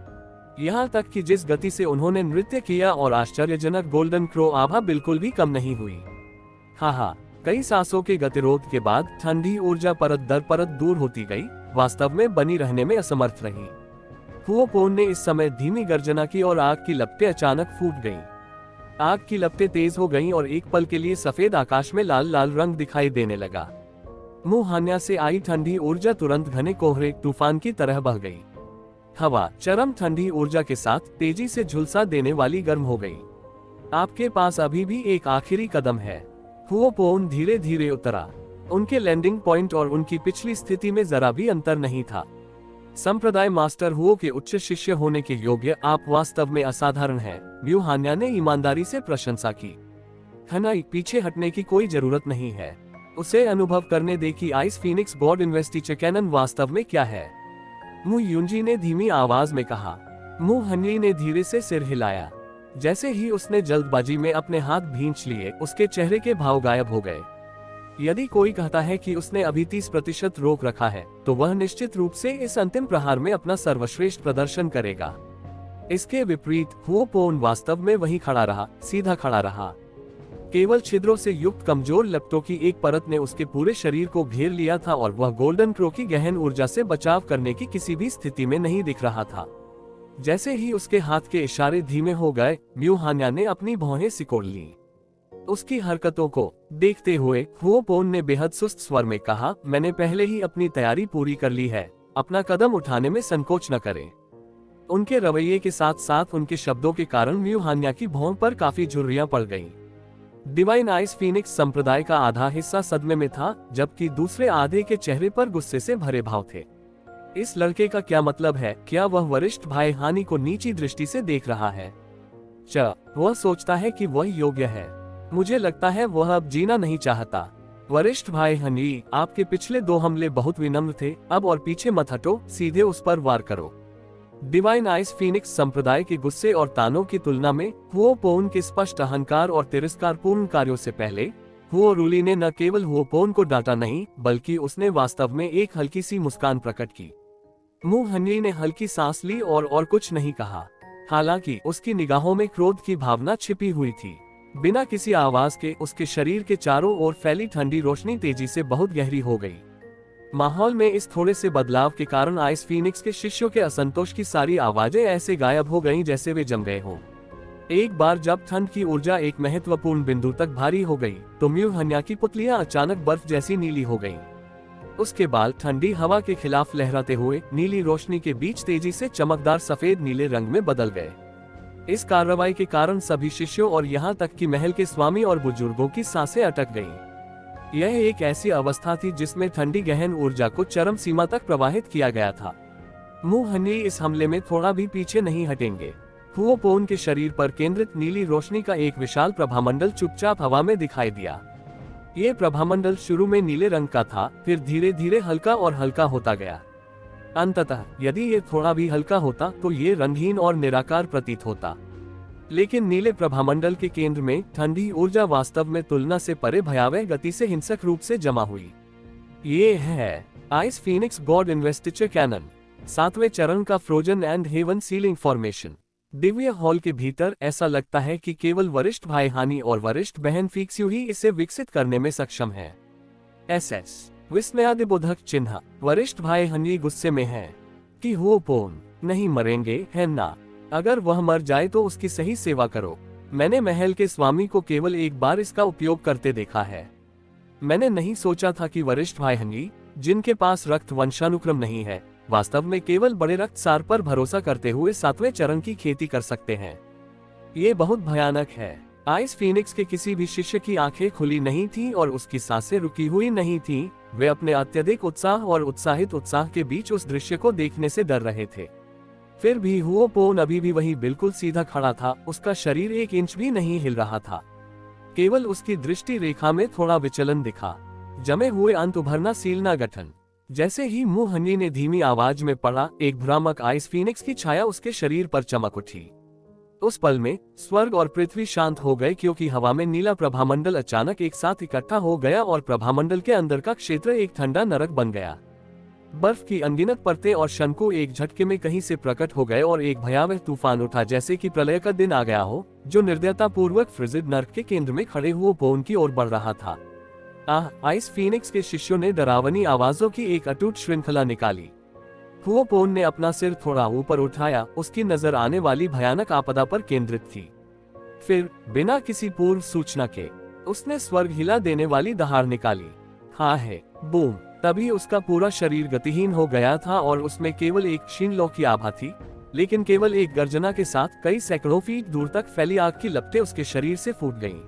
यहाँ तक कि जिस गति से उन्होंने नृत्य किया और आश्चर्यजनक गोल्डन क्रो आभा बिल्कुल भी कम नहीं हुई। कई सांसों के गतिरोध के बाद ठंडी ऊर्जा परत दर परत दूर होती गई, वास्तव में बनी रहने में असमर्थ रही। हुओपोन ने इस समय धीमी गर्जना की और आग की लपटें अचानक फूट गईं। आग की लपटें तेज हो गईं और एक पल के लिए सफेद आकाश में लाल लाल रंग दिखाई देने लगा। मू हान्या से आई ठंडी ऊर्जा तुरंत घने कोहरे तूफान की तरह बह गई। हवा चरम ठंडी ऊर्जा के साथ तेजी से झुलसा देने वाली गर्म हो गई। आपके पास अभी भी एक आखिरी कदम है। हुओपोन धीरे धीरे उतरा। उनके लैंडिंग पॉइंट और उनकी पिछली स्थिति में जरा भी अंतर नहीं था। संप्रदाय मास्टर हुओ के उच्च शिष्य होने के योग्य आप वास्तव में असाधारण हैं। म्यू हान्या ने ईमानदारी से प्रशंसा की। हनाई, पीछे हटने की कोई जरूरत नहीं है। उसे अनुभव करने दे कि ice phoenix god investiture canon वास्तव में क्या है। मु यूंजी ने धीमी आवाज में कहा। मु हन्नी ने धीरे से सिर हिलाया। जैसे ही उसने जल्दबाजी में अपने हाथ भींच लिए, उसके चेहरे के भाव गायब हो गए। यदि कोई कहता है कि उसने अभी 30% रोक रखा है, तो वह निश्चित रूप से इस अंतिम प्रहार में अपना सर्वश्रेष्ठ प्रदर्शन करेगा। इसके विपरीत हुओपोन वास्तव में वहीं खड़ा रहा, सीधा खड़ा रहा। केवल छिद्रों से युक्त कमजोर लपटों की एक परत ने उसके पूरे शरीर को घेर लिया था और वह गोल्डन क्रो की गहन ऊर्जा से बचाव करने की किसी भी स्थिति में नहीं दिख रहा था। जैसे ही उसके हाथ के इशारे धीमे हो गए, म्यू हान्या ने अपनी भौहें सिकोड़ ली। उसकी हरकतों को देखते हुए हुओपोन ने बेहद सुस्त स्वर में कहा, मैंने पहले ही अपनी तैयारी पूरी कर ली है, अपना कदम उठाने में संकोच न करें। उनके रवैये के साथ साथ उनके शब्दों के कारण म्यू हान्या की भौं पर काफी झुर्रियां पड़ गईं। डिवाइन आइस फीनिक्स संप्रदाय का आधा हिस्सा सदमे में था, जबकि दूसरे आधे के चेहरे पर गुस्से से भरे भाव थे। इस लड़के का क्या मतलब है? क्या वह वरिष्ठ भाई हानि को नीची दृष्टि से देख रहा है? वह सोचता है कि वह योग्य है। मुझे लगता है वह अब जीना नहीं चाहता। वरिष्ठ भाई हनी, आपके पिछले 2 हमले बहुत विनम्र थे। अब और पीछे मत हटो, सीधे उस पर वार करो। डिवाइन आइस फीनिक्स संप्रदाय के गुस्से और तानों की तुलना में हुओपोन के स्पष्ट अहंकार और तिरस्कारपूर्ण कार्यों से पहले हुओरुली ने न केवल हुओपोन को डांटा नहीं, बल्कि उसने वास्तव में एक हल्की सी मुस्कान प्रकट की। मु हन्नी ने हल्की सांस ली और कुछ नहीं कहा। हालांकि उसकी निगाहों में क्रोध की भावना छिपी हुई थी। बिना किसी आवाज के उसके शरीर के चारों ओर फैली ठंडी रोशनी तेजी से बहुत गहरी हो गई। माहौल में इस थोड़े से बदलाव के कारण आइस फीनिक्स के शिष्यों के असंतोष की सारी आवाजें ऐसे गायब हो गईं जैसे वे जम गए हों। एक बार जब ठंड की ऊर्जा एक महत्वपूर्ण बिंदु तक भारी हो गई, तो म्यू हन्या की पुतलियां अचानक बर्फ जैसी नीली हो गईं। उसके बाल ठंडी हवा के खिलाफ लहराते हुए नीली रोशनी के बीच तेजी से चमकदार सफेद नीले रंग में बदल गए। इस कार्रवाई के कारण सभी शिष्यों और यहाँ तक कि महल के स्वामी और बुजुर्गों की सांसें अटक गईं। यह एक ऐसी अवस्था थी जिसमें ठंडी गहन ऊर्जा को चरम सीमा तक प्रवाहित किया गया था। मू हन्नी इस हमले में थोड़ा भी पीछे नहीं हटेंगे। हुओपोन के शरीर पर केंद्रित नीली रोशनी का एक विशाल प्रभामंडल चुपचाप हवा में दिखाई दिया। ये प्रभामंडल शुरू में नीले रंग का था, फिर धीरे धीरे हल्का और हल्का होता गया। अंततः यदि ये थोड़ा भी हल्का होता तो ये रंगहीन और निराकार प्रतीत होता। लेकिन नीले प्रभामंडल के केंद्र में ठंडी ऊर्जा वास्तव में तुलना से परे भयावह गति से हिंसक रूप से जमा हुई। ये है ice phoenix god investiture canon, 7वें चरण का frozen and heaven sealing formation. दिव्य हॉल के भीतर ऐसा लगता है कि केवल वरिष्ठ भाई हानि और वरिष्ठ बहन फिक्स्यू ही इसे विकसित करने में सक्षम है। SS विस्मयादिबोधक चिन्ह। वरिष्ठ भाई हनी गुस्से में है कि हुओपोन नहीं मरेंगे, है ना? अगर वह मर जाए तो उसकी सही सेवा करो। मैंने महल के स्वामी को केवल एक बार इसका उपयोग करते देखा है। मैंने नहीं सोचा था कि वरिष्ठ भाई हनी, जिनके पास रक्त वंशानुक्रम नहीं है, वास्तव में केवल बड़े रक्तसार पर भरोसा करते हुए 7वें चरण की खेती कर सकते हैं। ये बहुत भयानक है। आइस फीनिक्स के किसी भी शिष्य की आंखें खुली नहीं थीं और उसकी सांसें रुकी हुई नहीं थीं। वे अपने अत्यधिक उत्साह और उत्साहित उत्साह के बीच उस दृश्य को देखने से डर रहे थे। फिर भी हुओपोन अभी भी वही बिल्कुल सीधा खड़ा था। उसका शरीर 1 इंच भी नहीं हिल रहा था। केवल उसकी दृष्टि रेखा में थोड़ा विचलन दिखा। जमे हुए अंत उभरना सीलना गठन। जैसे ही मू हनी ने धीमी आवाज में पढ़ा, एक भ्रामक आइस फीनिक्स की छाया उसके शरीर पर चमक उठी। उस पल में स्वर्ग और पृथ्वी शांत हो गए, क्योंकि हवा में नीला प्रभामंडल अचानक एक साथ इकट्ठा हो गया और प्रभामंडल के अंदर का क्षेत्र एक ठंडा नरक बन गया। बर्फ की अनगिनत परतें और शंकु एक झटके में कहीं से प्रकट हो गए और एक भयावह तूफान उठा, जैसे कि प्रलय का दिन आ गया हो, जो निर्दयता पूर्वक फ्रिजिड नर्क के केंद्र में खड़े हुओपोन की ओर बढ़ रहा था। आइस फीनिक्स के शिष्यों ने डरावनी आवाजों की एक अटूट श्रृंखला निकाली। हुओपोन ने अपना सिर थोड़ा ऊपर उठाया। उसकी नजर आने वाली भयानक आपदा पर केंद्रित थी। फिर बिना किसी पूर्व सूचना के उसने स्वर्ग हिला देने वाली दहाड़ निकाली। हाँ है, बूम! तभी उसका पूरा शरीर गतिहीन हो गया था और उसमें केवल एक क्षीण लौ की आभा थी। लेकिन केवल एक गर्जना के साथ कई सैकड़ों फीट दूर तक फैली आग की लपटें उसके शरीर से फूट गईं।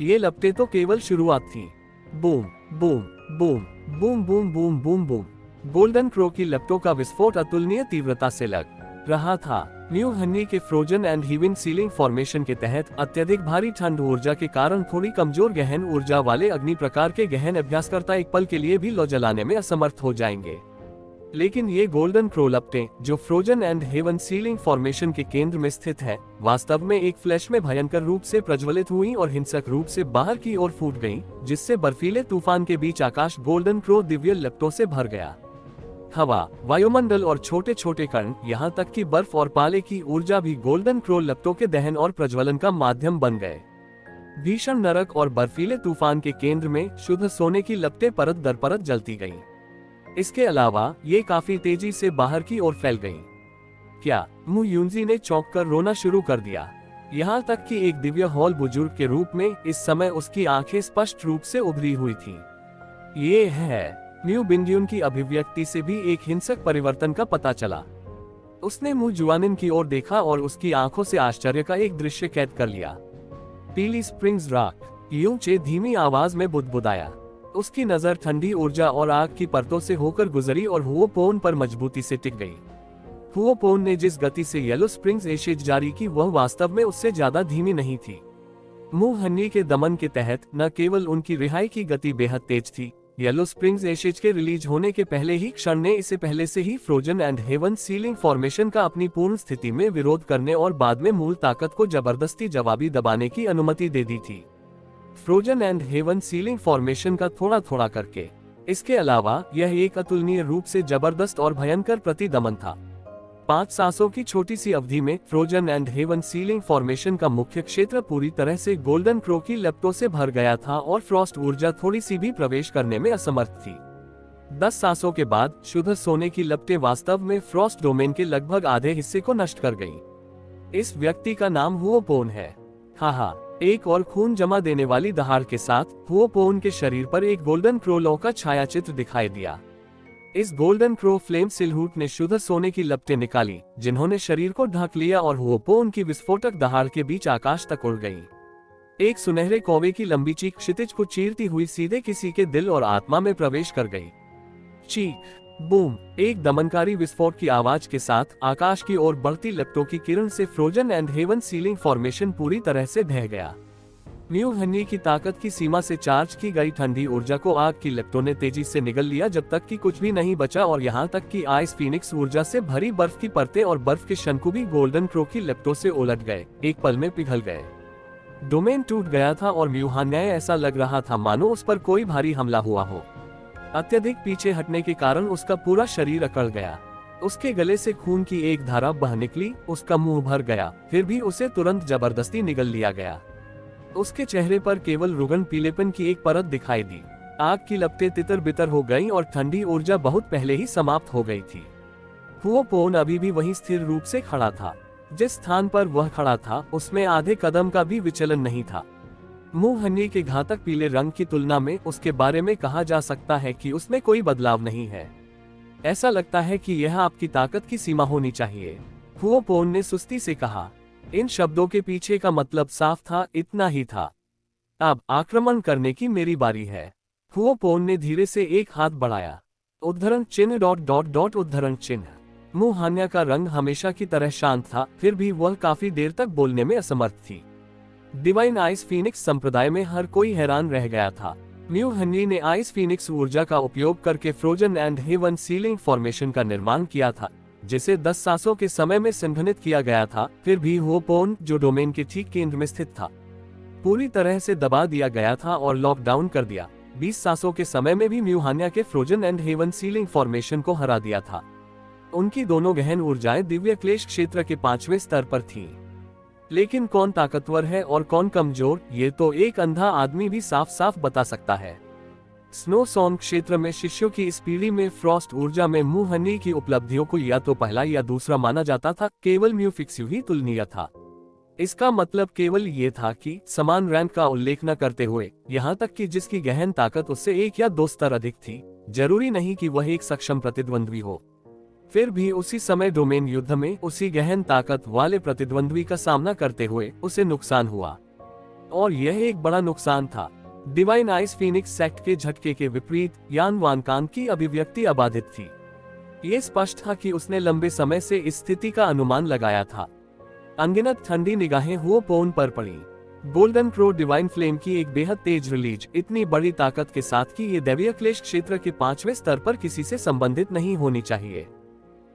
ये लपटें तो केवल शुरुआत थी। Boom boom boom boom boom boom boom boom. Golden crow की लपटों का विस्फोट अतुलनीय तीव्रता से लग रहा था। न्यू हन्नी के frozen and heaven ceiling formation के तहत अत्यधिक भारी ठंड ऊर्जा के कारण थोड़ी कमजोर गहन ऊर्जा वाले अग्नि प्रकार के गहन अभ्यासकर्ता एक पल के लिए भी लौ जलाने में असमर्थ हो जाएंगे। लेकिन ये गोल्डन क्रो लपटें, जो frozen and heaven sealing formation के केंद्र में स्थित है, वास्तव में एक फ्लैश में भयंकर रूप से प्रज्वलित हुई और हिंसक रूप से बाहर की ओर फूट गईं, जिससे बर्फीले तूफान के बीच आकाश गोल्डन क्रो दिव्य लपटों से भर गया। हवा, वायुमंडल और छोटे छोटे कण, यहाँ तक कि बर्फ और पाले की ऊर्जा भी गोल्डन क्रो लपटों के दहन और प्रज्वलन का माध्यम बन गए। भीषण नरक और बर्फीले तूफान के केंद्र में शुद्ध सोने की लपटें परत दर परत जलती गईं। इसके अलावा ये काफी तेजी से बाहर की ओर फैल गईं। क्या? मू यूनजी ने चौंक कर रोना शुरू कर दिया। यहाँ तक कि एक दिव्य हॉल बुजुर्ग के रूप में इस समय उसकी आंखें स्पष्ट रूप से उभरी हुई थीं। ये है। म्यू बिंद्यून की अभिव्यक्ति से भी एक हिंसक परिवर्तन का पता चला। उसने मू जुआनिन की ओर देखा और उसकी आंखों से आश्चर्य का एक दृश्य कैद कर लिया। पीली स्प्रिंग्स रॉक, यूचे धीमी आवाज में बुदबुदाया। उसकी नजर ठंडी ऊर्जा और आग की परतों से होकर गुजरी और हुओपोन पर मजबूती से टिक गई। हुओपोन ने जिस गति से येलो स्प्रिंग्स एशेज जारी की, वह वास्तव में उससे ज्यादा धीमी नहीं थी। मू हन्नी के दमन के तहत न केवल उनकी रिहाई की गति बेहद तेज थी, येलो स्प्रिंग्स एशेज के रिलीज होने के पहले ही क्षण ने इसे पहले से ही frozen and heaven sealing formation का अपनी पूर्ण स्थिति में विरोध करने और बाद में मूल ताकत को जबरदस्ती जवाबी दबाने की अनुमति दे दी थी। Frozen and heaven sealing formation का थोड़ा थोड़ा करके। इसके अलावा यह एक अतुलनीय रूप से जबरदस्त और भयंकर प्रतिदमन था। 5 सांसों की छोटी सी अवधि में frozen and heaven sealing formation का मुख्य क्षेत्र पूरी तरह से गोल्डन क्रो की लपटों से भर गया था और फ्रॉस्ट ऊर्जा थोड़ी सी भी प्रवेश करने में असमर्थ थी। 10 सांसों के बाद शुद्ध सोने की लपटें वास्तव में फ्रॉस्ट डोमेन के लगभग आधे हिस्से को नष्ट कर गईं। इस व्यक्ति का नाम हुओपोन है। हाँ, एक और खून जमा देने वाली दहाड़ के साथ हुओपोन के शरीर पर एक गोल्डन क्रो लॉ का छायाचित्र दिखाई दिया। इस गोल्डन क्रो फ्लेम सिलहूट ने शुद्ध सोने की लपटें निकाली, जिन्होंने शरीर को ढक लिया और हुओपोन की विस्फोटक दहाड़ के बीच आकाश तक उड़ गई। एक सुनहरे कौवे की लंबी चीख क्षितिज को चीरती हुई सीधे किसी के दिल और आत्मा में प्रवेश कर गई। चीख, बूम, एक दमनकारी विस्फोट की आवाज के साथ आकाश की ओर बढ़ती लपटों की किरण से frozen and heaven sealing formation पूरी तरह से ढह गया। म्यू हनी की ताकत की सीमा से चार्ज की गई ठंडी ऊर्जा को आग की लपटों ने तेजी से निगल लिया, जब तक कि कुछ भी नहीं बचा, और यहाँ तक कि आइस फीनिक्स ऊर्जा से भरी बर्फ की परतें और बर्फ के शंकु भी गोल्डन क्रो की लपटों से उलट गए, एक पल में पिघल गए। डोमेन टूट गया था और म्यू हनी ऐसा लग रहा था मानो उस पर कोई भारी हमला हुआ हो। अत्यधिक पीछे हटने के कारण उसका पूरा शरीर अकड़ गया। उसके गले से खून की एक धारा बह निकली, उसका मुंह भर गया, फिर भी उसे तुरंत जबरदस्ती निगल लिया गया। उसके चेहरे पर केवल रुगन पीलेपन की एक परत दिखाई दी। आग की लपटें तितर बितर हो गईं और ठंडी ऊर्जा बहुत पहले ही समाप्त हो गई थी। हुओपोन अभी भी वहीं स्थिर रूप से खड़ा था। जिस स्थान पर वह खड़ा था उसमें आधे कदम का भी विचलन नहीं था। म्यू हनी के घातक पीले रंग की तुलना में उसके बारे में कहा जा सकता है कि उसमें कोई बदलाव नहीं है। ऐसा लगता है कि यह आपकी ताकत की सीमा होनी चाहिए, हुओपोन ने सुस्ती से कहा। इन शब्दों के पीछे का मतलब साफ था, इतना ही था। अब आक्रमण करने की मेरी बारी है। हुओपोन ने धीरे से एक हाथ बढ़ाया। उद्धरण चिन्ह ... उद्धरण चिन्ह। म्यू हनी का रंग हमेशा की तरह शांत था, फिर भी वह काफी देर तक बोलने में असमर्थ थी। डिवाइन आइस फीनिक्स संप्रदाय में हर कोई हैरान रह गया था। म्यू हनी ने आइस फीनिक्स ऊर्जा का उपयोग करके frozen and heaven sealing formation का निर्माण किया था, जिसे 10 सांसों के समय में संघनित किया गया था। फिर भी हुओपोन, जो डोमेन के ठीक केंद्र में स्थित था, पूरी तरह से दबा दिया गया था और लॉकडाउन कर दिया। 20 सांसों के समय में भी म्यू हनी के frozen and heaven sealing formation को हरा दिया था। उनकी दोनों गहन ऊर्जाएं दिव्य क्लेश क्षेत्र के 5वें स्तर पर थीं। लेकिन कौन ताकतवर है और कौन कमजोर, ये तो एक अंधा आदमी भी साफ साफ बता सकता है। स्नो सॉन्ग क्षेत्र में शिष्यों की इस पीढ़ी में फ्रॉस्ट ऊर्जा में म्यू हनी की उपलब्धियों को या तो पहला या दूसरा माना जाता था, केवल म्यू फिक्स्यू ही तुलनीय था। इसका मतलब केवल ये था कि समान रैंक का उल्लेख न करते हुए, यहाँ तक कि जिसकी गहन ताकत उससे 1 या 2 स्तर अधिक थी, जरूरी नहीं कि वह एक सक्षम प्रतिद्वंद्वी हो। फिर भी उसी समय डोमेन युद्ध में उसी गहन ताकत वाले प्रतिद्वंद्वी का सामना करते हुए उसे नुकसान हुआ, और यह एक बड़ा नुकसान था। डिवाइन आइस फीनिक्स सेक्ट के झटके के विपरीत यान वानकान की अभिव्यक्ति अबाधित थी। ये स्पष्ट था कि उसने लंबे समय से इस स्थिति का अनुमान लगाया था। अनगिनत ठंडी निगाहें हुओपोन पर पड़ी। गोल्डन क्रो डिवाइन फ्लेम की एक बेहद तेज रिलीज, इतनी बड़ी ताकत के साथ कि ये दैवीय क्लेश क्षेत्र के 5वें स्तर पर किसी से संबंधित नहीं होनी चाहिए।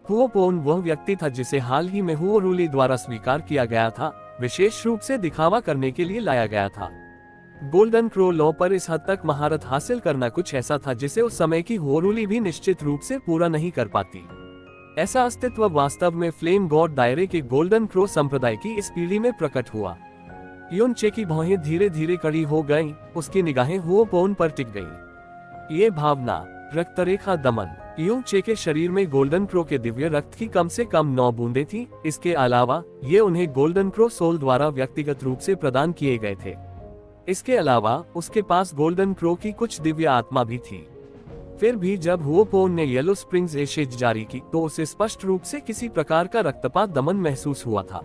हुओपोन वह व्यक्ति था जिसे हाल ही में हुओरूली द्वारा स्वीकार किया गया था, विशेष रूप से दिखावा करने के लिए लाया गया था। गोल्डन क्रो लॉ पर इस हद तक महारत हासिल करना कुछ ऐसा था जिसे उस समय की हुओरूली भी निश्चित रूप से पूरा नहीं कर पाती। ऐसा अस्तित्व वास्तव में फ्लेम गॉड दायरे के गोल्डन क्रो संप्रदाय की इस पीढ़ी में प्रकट हुआ। युनचे की भौहें धीरे धीरे कड़ी हो गईं, उसकी निगाहें हुओपोन पर टिक गईं। ये भावना, रक्तरेखा दमन। युनचे के शरीर में गोल्डन क्रो के दिव्य रक्त की कम से कम 9 बूंदें थीं। इसके अलावा ये उन्हें गोल्डन क्रो सोल द्वारा व्यक्तिगत रूप से प्रदान किए गए थे। इसके अलावा उसके पास गोल्डन क्रो की कुछ दिव्य आत्मा भी थी। फिर भी जब हुओपोन ने येलो स्प्रिंग्स एशेज जारी की तो उसे स्पष्ट रूप से किसी प्रकार का रक्तपात दमन महसूस हुआ था,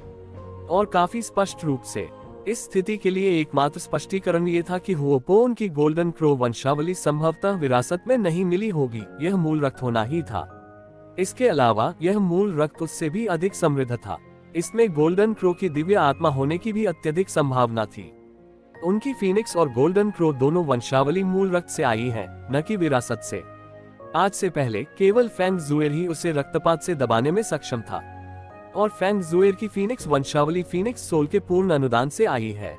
और काफी स्पष्ट रूप से। इस स्थिति के लिए एकमात्र स्पष्टीकरण ये था कि हुओपोन की गोल्डन क्रो वंशावली संभवतः विरासत में नहीं मिली होगी, यह मूल रक्त होना ही था। इसके अलावा यह मूल रक्त उससे भी अधिक समृद्ध था। इसमें गोल्डन क्रो की दिव्य आत्मा होने की भी अत्यधिक संभावना थी। उनकी फीनिक्स और गोल्डन क्रो दोनों वंशावली मूल रक्त से आई हैं, न कि विरासत से। आज से पहले केवल फैंग जुएर ही उसे रक्तपात से दबाने में सक्षम था, और फैंग जुएर की फीनिक्स वंशावली फीनिक्स सोल के पूर्ण अनुदान से आई है।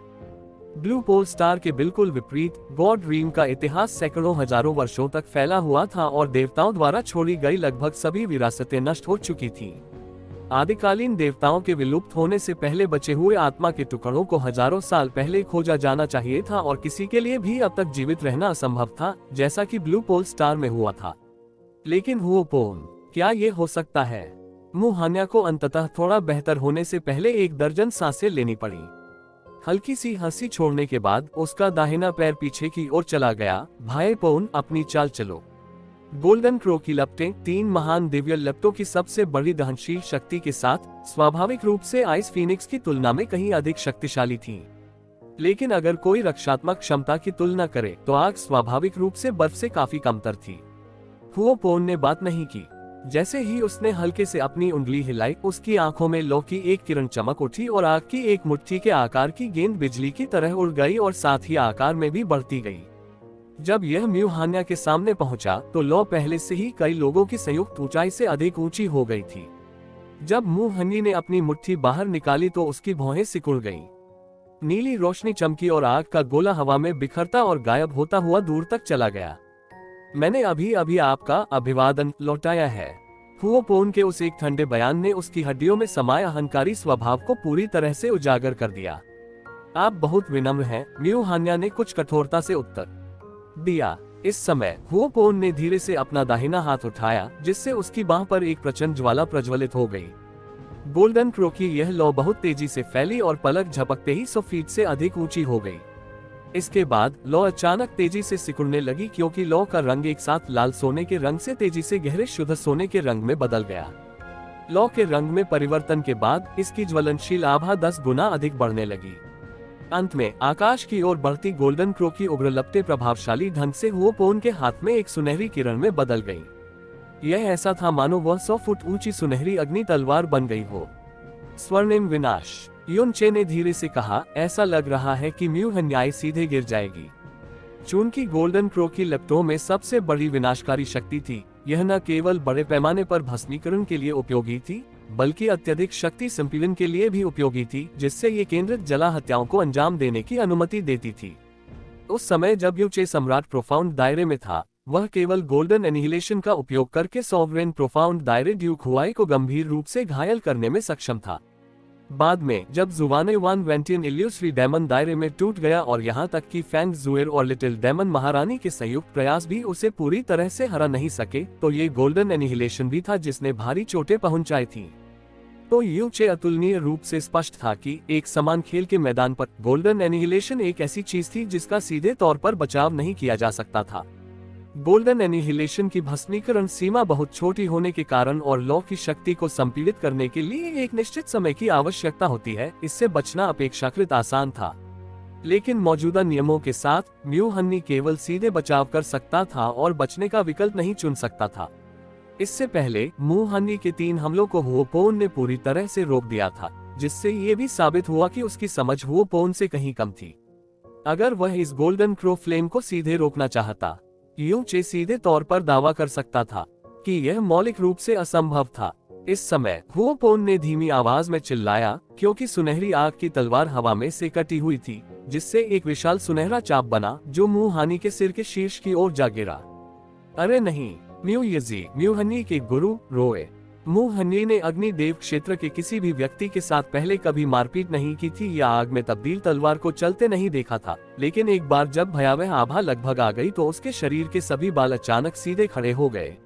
ब्लू पोल स्टार के बिल्कुल विपरीत, गॉड ड्रीम का इतिहास सैकड़ों हजारों वर्षों तक फैला हुआ था और देवताओं द्वारा छोड़ी गई लगभग सभी विरासतें नष्ट हो चुकी थीं। आदिकालीन देवताओं के विलुप्त होने से पहले बचे हुए आत्मा के टुकड़ों को हजारों साल पहले खोजा जाना चाहिए था, और किसी के लिए भी अब तक जीवित रहना असंभव था, जैसा कि ब्लू पोल स्टार में हुआ था। लेकिन हुओपोन, क्या ये हो सकता है? मु हान्या को अंततः थोड़ा बेहतर होने से पहले 1 दर्जन सांसें लेनी पड़ी। हल्की सी हंसी छोड़ने के बाद उसका दाहिना पैर पीछे की ओर चला गया। भाई पोन, अपनी चाल चलो। गोल्डन क्रो की लपटें 3 महान दिव्य लपटों की सबसे बड़ी दहनशील शक्ति के साथ स्वाभाविक रूप से आइस फीनिक्स की तुलना में कहीं अधिक शक्तिशाली थीं। लेकिन अगर कोई रक्षात्मक क्षमता की तुलना करे तो आग स्वाभाविक रूप से बर्फ से काफी कमतर थी। हुओ पोन ने बात नहीं की। जैसे ही उसने हल्के से अपनी उंगली हिलाई, उसकी आंखों में लौ की एक किरण चमक उठी और आग की एक मुट्ठी के आकार की गेंद बिजली की तरह उड़ गई और साथ ही आकार में भी बढ़ती गई। जब यह म्यू हान्या के सामने पहुंचा तो लौ पहले से ही कई लोगों की संयुक्त ऊंचाई से अधिक ऊंची हो गई थी। जब म्यू हन्नी ने अपनी मुट्ठी बाहर निकाली तो उसकी भौहें सिकुड़ गईं। नीली रोशनी चमकी और आग का गोला हवा में बिखरता और गायब होता हुआ दूर तक चला गया। मैंने अभी अभी आपका अभिवादन लौटाया है। हुओ पोन के उस एक ठंडे बयान ने उसकी हड्डियों में समाये अहंकारी स्वभाव को पूरी तरह से उजागर कर दिया। आप बहुत विनम्र हैं, म्यू हान्या ने कुछ कठोरता से उत्तर दिया। इस समय हुओ पोन ने धीरे से अपना दाहिना हाथ उठाया, जिससे उसकी बांह पर एक प्रचंड ज्वाला प्रज्वलित हो गई। गोल्डन क्रो की यह लौ बहुत तेजी से फैली और पलक झपकते ही 100 फीट से अधिक ऊंची हो गई। इसके बाद लौ अचानक तेजी से सिकुड़ने लगी, क्योंकि लौ का रंग एक साथ लाल सोने के रंग से तेजी से गहरे शुद्ध सोने के रंग में बदल गया। लौ के रंग में परिवर्तन के बाद इसकी ज्वलनशील आभा 10 गुना अधिक बढ़ने लगी। अंत में आकाश की ओर बढ़ती गोल्डन क्रो की उग्र लपटें प्रभावशाली ढंग से हुओ पोन के हाथ में एक सुनहरी किरण में बदल गईं। यह ऐसा था मानो वह 100 फुट ऊंची सुनहरी अग्नि तलवार बन गई हो। स्वर्णिम विनाश, युन चे ने धीरे से कहा। ऐसा लग रहा है कि म्यू हन्याय सीधे गिर जाएगी। चून की गोल्डन क्रो की लपटों में सबसे बड़ी विनाशकारी शक्ति थी, यह न केवल बड़े पैमाने पर भस्मीकरण के लिए उपयोगी थी, बल्कि अत्यधिक शक्ति संपीड़न के लिए भी उपयोगी थी, जिससे ये केंद्रित जला हत्याओं को अंजाम देने की अनुमति देती थी। उस समय जब यू चे सम्राट प्रोफाउंड दायरे में था, वह केवल गोल्डन एनिहिलेशन का उपयोग करके सॉवरेन प्रोफाउंड दायरे ड्यूक हुआई को गंभीर रूप से घायल करने में सक्षम था। बाद में जब जुवाने वान वेंटियन इल्यूसरी डेमन दायरे में टूट गया और यहाँ तक कि फैंग जुएर और लिटिल डेमन महारानी के संयुक्त प्रयास भी उसे पूरी तरह से हरा नहीं सके, तो ये गोल्डन एनिहिलेशन भी था जिसने भारी चोटें पहुंचाई थीं। तो यू चे अतुलनीय रूप से स्पष्ट था कि एक समान खेल के मैदान पर गोल्डन एनिहिलेशन एक ऐसी चीज थी जिसका सीधे तौर पर बचाव नहीं किया जा सकता था। गोल्डन एनिहिलेशन की भस्मीकरण सीमा बहुत छोटी होने के कारण और लौ की शक्ति को संपीड़ित करने के लिए एक निश्चित समय की आवश्यकता होती है, इससे बचना अपेक्षाकृत आसान था। लेकिन मौजूदा नियमों के साथ म्यू हन्नी केवल सीधे बचाव कर सकता था और बचने का विकल्प नहीं चुन सकता था। इससे पहले म्यू हन्नी के 3 हमलों को हुओ पोन ने पूरी तरह से रोक दिया था, जिससे ये भी साबित हुआ कि उसकी समझ हुओ पोन से कहीं कम थी। अगर वह इस गोल्डन क्रो फ्लेम को सीधे रोकना चाहता, यू चे सीधे तौर पर दावा कर सकता था कि यह मौलिक रूप से असंभव था। इस समय हुओ पोन ने धीमी आवाज में चिल्लाया, क्योंकि सुनहरी आग की तलवार हवा में से कटी हुई थी, जिससे एक विशाल सुनहरा चाप बना जो म्यू हानी के सिर के शीर्ष की ओर जा गिरा। अरे नहीं, म्यू हन्नी के गुरु रोए। म्यू हन्नी ने अग्निदेव क्षेत्र के किसी भी व्यक्ति के साथ पहले कभी मारपीट नहीं की थी या आग में तब्दील तलवार को चलते नहीं देखा था, लेकिन एक बार जब भयावह आभा लगभग आ गई तो उसके शरीर के सभी बाल अचानक सीधे खड़े हो गए।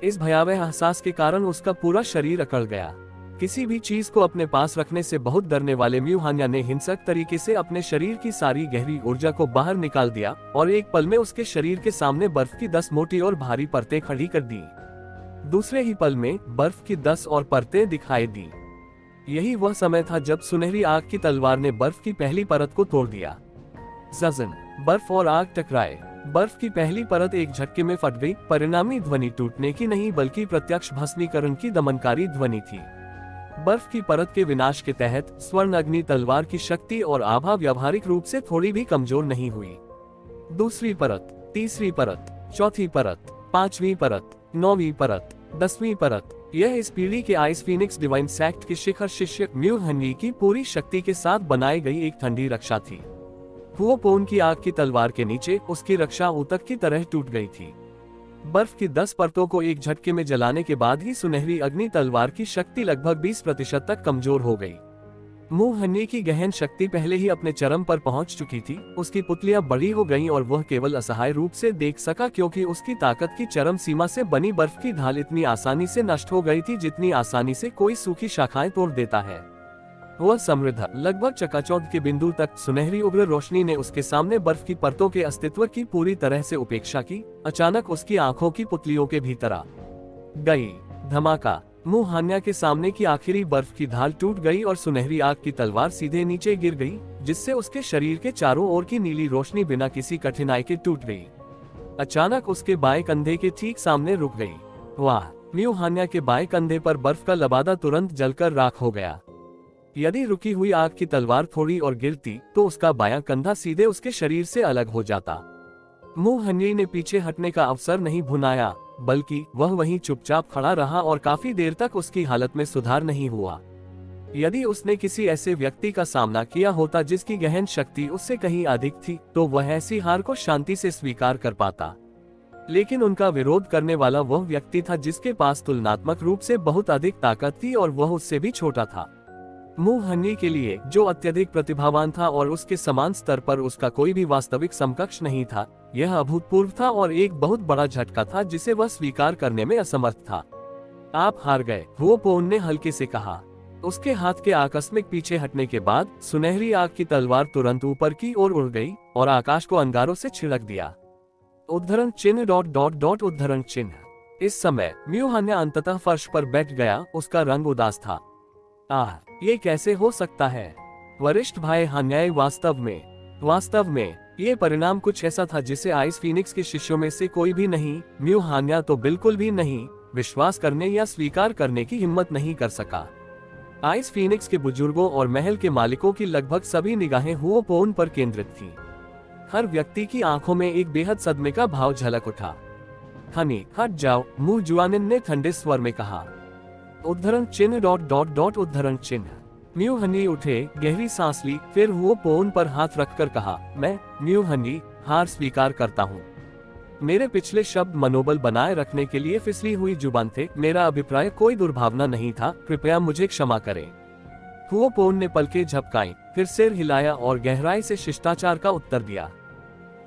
इस भयावह एहसास के कारण उसका पूरा शरीर अकड़ गया। किसी भी चीज को अपने पास रखने से बहुत डरने वाले म्यू हान्या ने हिंसक तरीके से अपने शरीर की सारी गहरी ऊर्जा को बाहर निकाल दिया और एक पल में उसके शरीर के सामने बर्फ की 10 मोटी और भारी परतें खड़ी कर दी। दूसरे ही पल में बर्फ की 10 और परतें दिखाई दी। यही वह समय था जब सुनहरी आग की तलवार ने बर्फ की पहली परत को तोड़ दिया। जज़न, बर्फ और आग टकराए। बर्फ की पहली परत एक झटके में फट गई। परिणामी ध्वनि टूटने की नहीं बल्कि प्रत्यक्ष भस्मीकरण की दमनकारी ध्वनि थी। बर्फ की परत के विनाश के तहत स्वर्ण अग्नि तलवार की शक्ति और आभा व्यावहारिक रूप से थोड़ी भी कमजोर नहीं हुई। दूसरी परत, तीसरी परत, चौथी परत, 5वीं परत, 9वीं परत, 10वीं परत, यह इस पीढ़ी के आइस फीनिक्स डिवाइन सेक्ट के शिखर शिष्य म्यू हन्नी की पूरी शक्ति के साथ बनाई गई एक ठंडी रक्षा थी। हुओ पोन की आग की तलवार के नीचे उसकी रक्षा ऊतक की तरह टूट गई थी। बर्फ की 10 परतों को एक झटके में जलाने के बाद ही सुनहरी अग्नि तलवार की शक्ति लगभग 20% तक कमजोर हो गई। मुहन्नी की गहन शक्ति पहले ही अपने चरम पर पहुंच चुकी थी। उसकी पुतलियां बड़ी हो गईं और वह केवल असहाय रूप से देख सका, क्योंकि उसकी ताकत की चरम सीमा से बनी बर्फ की ढाल इतनी आसानी से नष्ट हो गई थी जितनी आसानी से कोई सूखी शाखाएं तोड़ देता है। वह समृद्ध, लगभग चकाचौंध के बिंदु तक सुनहरी उग्र रोशनी ने उसके सामने बर्फ की परतों के अस्तित्व की पूरी तरह से उपेक्षा की। अचानक उसकी आंखों की पुतलियों के भीतर आ गई। धमाका। मुहन्या के सामने की आखिरी बर्फ की ढाल टूट गई और सुनहरी आग की तलवार सीधे नीचे गिर गई, जिससे उसके शरीर के चारों ओर की नीली रोशनी बिना किसी कठिनाई के टूट गई। अचानक उसके बाएं कंधे के ठीक सामने रुक गई। वाह! मुहन्या के बाएं कंधे पर बर्फ का लबादा तुरंत जलकर राख हो गया। यदि रुकी हुई आग की तलवार थोड़ी और गिरती तो उसका बायां कंधा सीधे उसके शरीर से अलग हो जाता। मुहन्नी ने पीछे हटने का अवसर नहीं भुनाया, बल्कि वह वहीं चुपचाप खड़ा रहा और काफी देर तक उसकी हालत में सुधार नहीं हुआ। यदि उसने किसी ऐसे व्यक्ति का सामना किया होता जिसकी गहन शक्ति उससे कहीं अधिक थी, तो वह ऐसी हार को शांति से स्वीकार कर पाता। लेकिन उनका विरोध करने वाला वह व्यक्ति था जिसके पास तुलनात्मक रूप से बहुत अधिक ताकत थी और वह उससे भी छोटा था। मुहन्नी के लिए, जो अत्यधिक प्रतिभावान था और उसके समान स्तर पर उसका कोई भी वास्तविक समकक्ष नहीं था, यह अभूतपूर्व था और एक बहुत बड़ा झटका था जिसे वह स्वीकार करने में असमर्थ था। आप हार गए, हुओपोन ने हल्के से कहा। उसके हाथ के आकस्मिक पीछे हटने के बाद सुनहरी आग की तलवार तुरंत ऊपर की ओर उड़ गई और आकाश को अंगारों से छिड़क दिया। उद्धरण चिन्ह उद्धरण चिन्ह। इस समय मुहन्या अंततः फर्श पर बैठ गया। उसका रंग उदास था। आह, ये कैसे हो सकता है? वरिष्ठ भाई हान्याय, वास्तव में ये परिणाम कुछ ऐसा था जिसे आइस फीनिक्स के शिष्यों में से कोई भी नहीं, मुहन्या तो बिल्कुल भी नहीं, विश्वास करने या स्वीकार करने की हिम्मत नहीं कर सका। आइस फीनिक्स के बुजुर्गों और महल के मालिकों की लगभग सभी निगाहें हुओपोन पर केंद्रित थीं। हर व्यक्ति की आंखों में एक बेहद सदमे का भाव झलक उठा। हनी, हट जाओ, मु जुआनिन ने ठंडे स्वर में कहा। उद्धरण चिन्ह उद्धरण चिन्ह। मुहन्नी उठे, गहरी सांस ली, फिर हुओपोन पर हाथ रखकर कहा, मैं, मुहन्नी, हार स्वीकार करता हूँ। मेरे पिछले शब्द मनोबल बनाए रखने के लिए फिसली हुई जुबान थे। मेरा अभिप्राय कोई दुर्भावना नहीं था। कृपया मुझे क्षमा करें। हुओपोन ने पलकें झपकाई, फिर सिर हिलाया और गहराई से शिष्टाचार का उत्तर दिया।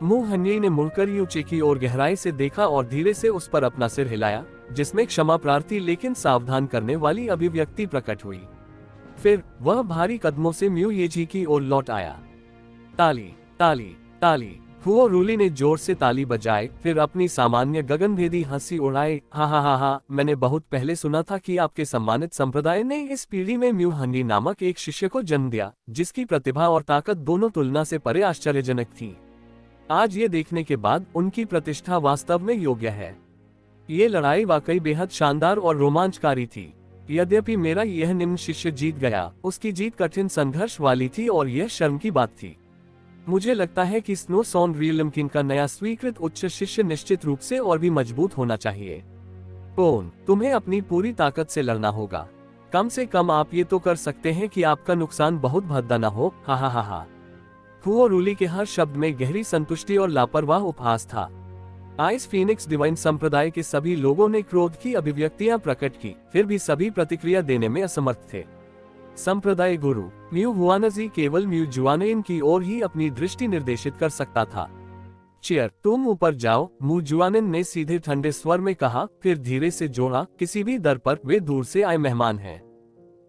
मुहन्नी ने मुड़कर यूचे की ओर गहराई से देखा और धीरे से उस पर अपना सिर हिलाया, जिसमें क्षमा प्रार्थी लेकिन सावधान करने वाली अभिव्यक्ति प्रकट हुई। फिर वह भारी कदमों से म्यूयेजी की ओर लौट आया। ताली, ताली, ताली। हुओ रूली ने जोर से ताली बजाए, फिर अपनी सामान्य गगनभेदी हंसी उड़ाई। हा हा हा हा, मैंने बहुत पहले सुना था कि आपके सम्मानित संप्रदाय ने इस पीढ़ी में मुहन्नी नामक एक शिष्य को जन्म दिया, जिसकी प्रतिभा और ताकत दोनों तुलना से परे आश्चर्यजनक थी। आज ये देखने के बाद उनकी प्रतिष्ठा वास्तव में योग्य है। ये लड़ाई वाकई बेहद शानदार और रोमांचकारी थी। यद्यपि मेरा यह निम्न शिष्य जीत गया, उसकी जीत कठिन संघर्ष वाली थी और यह शर्म की बात थी। मुझे लगता है कि स्नो सॉन रियलमकिन का नया स्वीकृत उच्च शिष्य निश्चित रूप से और भी मजबूत होना चाहिए। पोन, तुम्हें अपनी पूरी ताकत से लड़ना होगा। कम से कम आप ये तो कर सकते हैं कि आपका नुकसान बहुत भद्दा न हो। हा हा हा हा। हुओ रूली के हर शब्द में गहरी संतुष्टि और लापरवाह उपहास था। आइस फीनिक्स डिवाइन संप्रदाय के सभी लोगों ने क्रोध की अभिव्यक्तियां प्रकट की, फिर भी सभी प्रतिक्रिया देने में असमर्थ थे। संप्रदाय गुरु म्यू हुआनजी केवल म्यू जुआनेन की ओर ही अपनी दृष्टि निर्देशित कर सकता था। चेयर, तुम ऊपर जाओ, मु जुआनेन ने सीधे ठंडे स्वर में कहा, फिर धीरे से जोड़ा, किसी भी दर पर वे दूर से आए मेहमान हैं।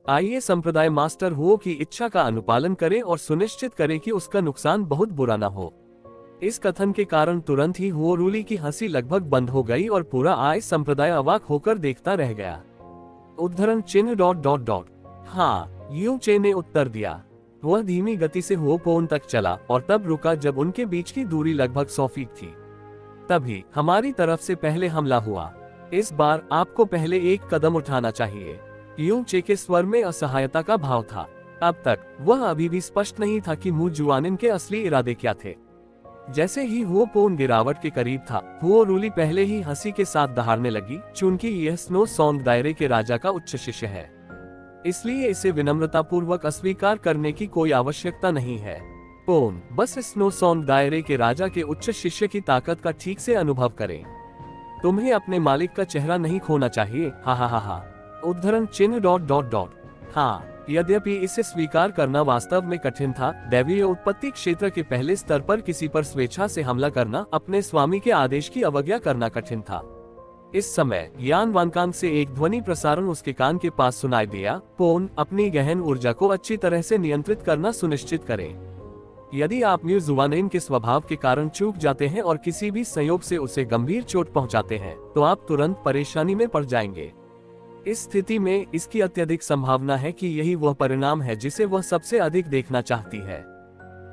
आइए संप्रदाय मास्टर हुओ की इच्छा का अनुपालन करे और सुनिश्चित करे कि उसका नुकसान बहुत बुरा न हो। इस कथन के कारण तुरंत ही हुओ रूली की हंसी लगभग बंद हो गई और पूरा आइस संप्रदाय अवाक होकर देखता रह गया। उद्धरण चिन्ह हाँ, यू चे ने उत्तर दिया। वह धीमी गति से हुओपोन तक चला और तब रुका जब उनके बीच की दूरी लगभग 100 फीट थी। तभी हमारी तरफ से पहले हमला हुआ। इस बार आपको पहले एक कदम उठाना चाहिए। यू चे के स्वर में असहायता का भाव था। अब तक वह अभी भी स्पष्ट नहीं था कि मु जुआनिन के असली इरादे क्या थे। जैसे ही हुओपोन गिरावट के करीब था, हुओ रूली पहले ही हंसी के साथ दहाड़ने लगी, चूंकि यह स्नो सॉन्ग दायरे के राजा का उच्च शिष्य है, इसलिए इसे विनम्रतापूर्वक अस्वीकार करने की कोई आवश्यकता नहीं है। पोन, बस स्नो सॉन्ग दायरे के राजा के उच्च शिष्य की ताकत का ठीक से अनुभव करें। तुम्हें अपने मालिक का चेहरा नहीं खोना चाहिए। हा हा हा हा। उद्धरण चिन्ह हाँ, यद्यपि इसे स्वीकार करना वास्तव में कठिन था, दैवीय उत्पत्ति क्षेत्र के पहले स्तर पर किसी पर स्वेच्छा से हमला करना, अपने स्वामी के आदेश की अवज्ञा करना कठिन था। इस समय यान वानकांग से एक ध्वनि प्रसारण उसके कान के पास सुनाई दिया, पोन अपनी गहन ऊर्जा को अच्छी तरह से नियंत्रित करना सुनिश्चित करें। यदि आप म्यू जुवानेन के स्वभाव के कारण चूक जाते हैं और किसी भी संयोग से उसे गंभीर चोट पहुंचाते हैं, तो आप तुरंत परेशानी में पड़ जाएंगे। इस स्थिति में इसकी अत्यधिक संभावना है कि यही वह परिणाम है जिसे वह सबसे अधिक देखना चाहती है,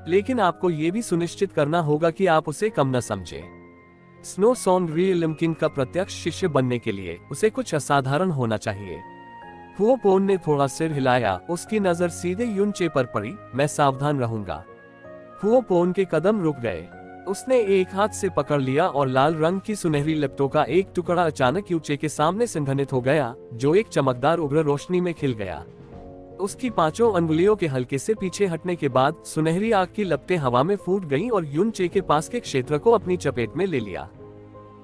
लेकिन आपको ये भी सुनिश्चित करना होगा कि आप उसे कम न समझें। स्नो सॉन रियलिमकिन का प्रत्यक्ष शिष्य बनने के लिए उसे कुछ असाधारण होना चाहिए। हुओ पोन ने थोड़ा सिर हिलाया, उसकी नजर सीधे युनचे पर पड़ी। मैं सावधान रहूंगा। हुओ पोन के कदम रुक गए। उसने एक हाथ से पकड़ लिया और लाल रंग की सुनहरी लिप्टों का एक टुकड़ा अचानक यूचे के सामने संघनित हो गया, जो एक चमकदार उग्र रोशनी में खिल गया। उसकी 5 अंगुलियों के हल्के से पीछे हटने के बाद सुनहरी आग की लपटें हवा में फूट गईं और युनचे के पास के क्षेत्र को अपनी चपेट में ले लिया।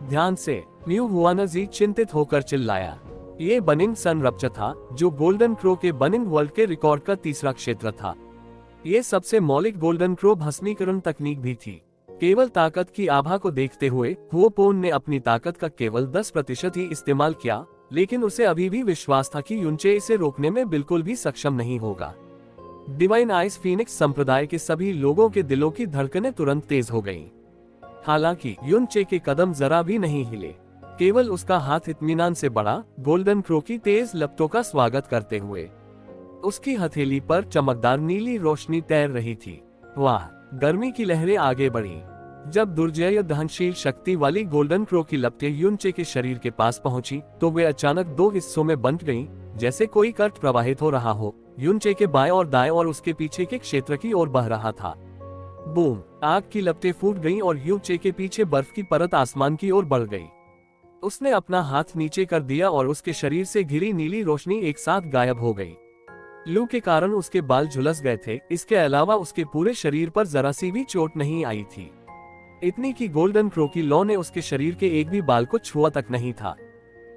ध्यान से, म्यू हुआनजी चिंतित होकर चिल्लाया। ये बनिंग सन रप्चर था, जो गोल्डन क्रो के बनिंग वर्ल्ड के रिकॉर्ड का तीसरा क्षेत्र था। ये सबसे मौलिक गोल्डन क्रो भस्मीकरण तकनीक भी थी। केवल ताकत की आभा को देखते हुए हुओ पोन ने अपनी ताकत का केवल 10% ही इस्तेमाल किया, लेकिन उसे अभी भी विश्वास था कि युनचे इसे रोकने में बिल्कुल भी सक्षम नहीं होगा। डिवाइन आइस फीनिक्स संप्रदाय के सभी लोगों के दिलों की धड़कनें तुरंत तेज हो गईं। हालांकि युनचे के कदम जरा भी नहीं हिले, केवल उसका हाथ इत्मीनान से बढ़ा, गोल्डन क्रो की तेज लपटों का स्वागत करते हुए। उसकी हथेली पर चमकदार नीली रोशनी तैर रही थी। वाह! गर्मी की लहरें आगे बढ़ी। जब दुर्जय दहनशील शक्ति वाली गोल्डन क्रो की लपटें युनचे के शरीर के पास पहुंची, तो वे अचानक 2 हिस्सों में बंट गईं, जैसे कोई कर्ट प्रवाहित हो रहा हो। युनचे के बाएं और दाएं और उसके पीछे के क्षेत्र की ओर बह रहा था। बूम! आग की लपटें फूट गईं और युनचे के पीछे बर्फ की परत आसमान की ओर बढ़ गई। उसने अपना हाथ नीचे कर दिया और उसके शरीर से घिरी नीली रोशनी एक साथ गायब हो गई। लू के कारण उसके बाल झुलस गए थे, इसके अलावा उसके पूरे शरीर पर जरा सी भी चोट नहीं आई थी। इतनी कि गोल्डन क्रो की लौ ने उसके शरीर के एक भी बाल को छुआ तक नहीं था।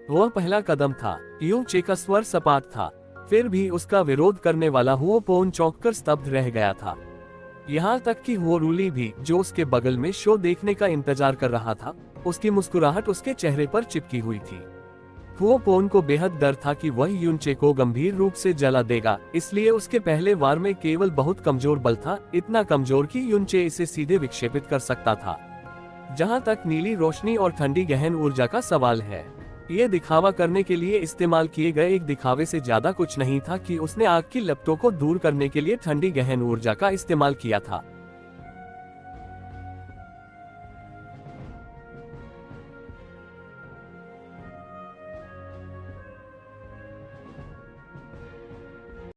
वह पहला कदम था। युनचे का स्वर सपाट था, फिर भी उसका विरोध करने वाला हुओ पोन चौंककर स्तब्ध रह गया था। यहाँ तक कि हुओ रूली भी, जो उसके बगल में शो देखने का इंतजार कर रहा था, उसकी मुस्कुराहट उसके चेहरे पर चिपकी हुई थी। हुओ पोन को बेहद डर था कि वह युनचे को गंभीर रूप से जला देगा, इसलिए उसके पहले वार में केवल बहुत कमजोर बल था, इतना कमजोर कि युनचे इसे सीधे विक्षेपित कर सकता था। जहां तक नीली रोशनी और ठंडी गहन ऊर्जा का सवाल है, ये दिखावा करने के लिए इस्तेमाल किए गए एक दिखावे से ज्यादा कुछ नहीं था कि उसने आग की लपटों को दूर करने के लिए ठंडी गहन ऊर्जा का इस्तेमाल किया था।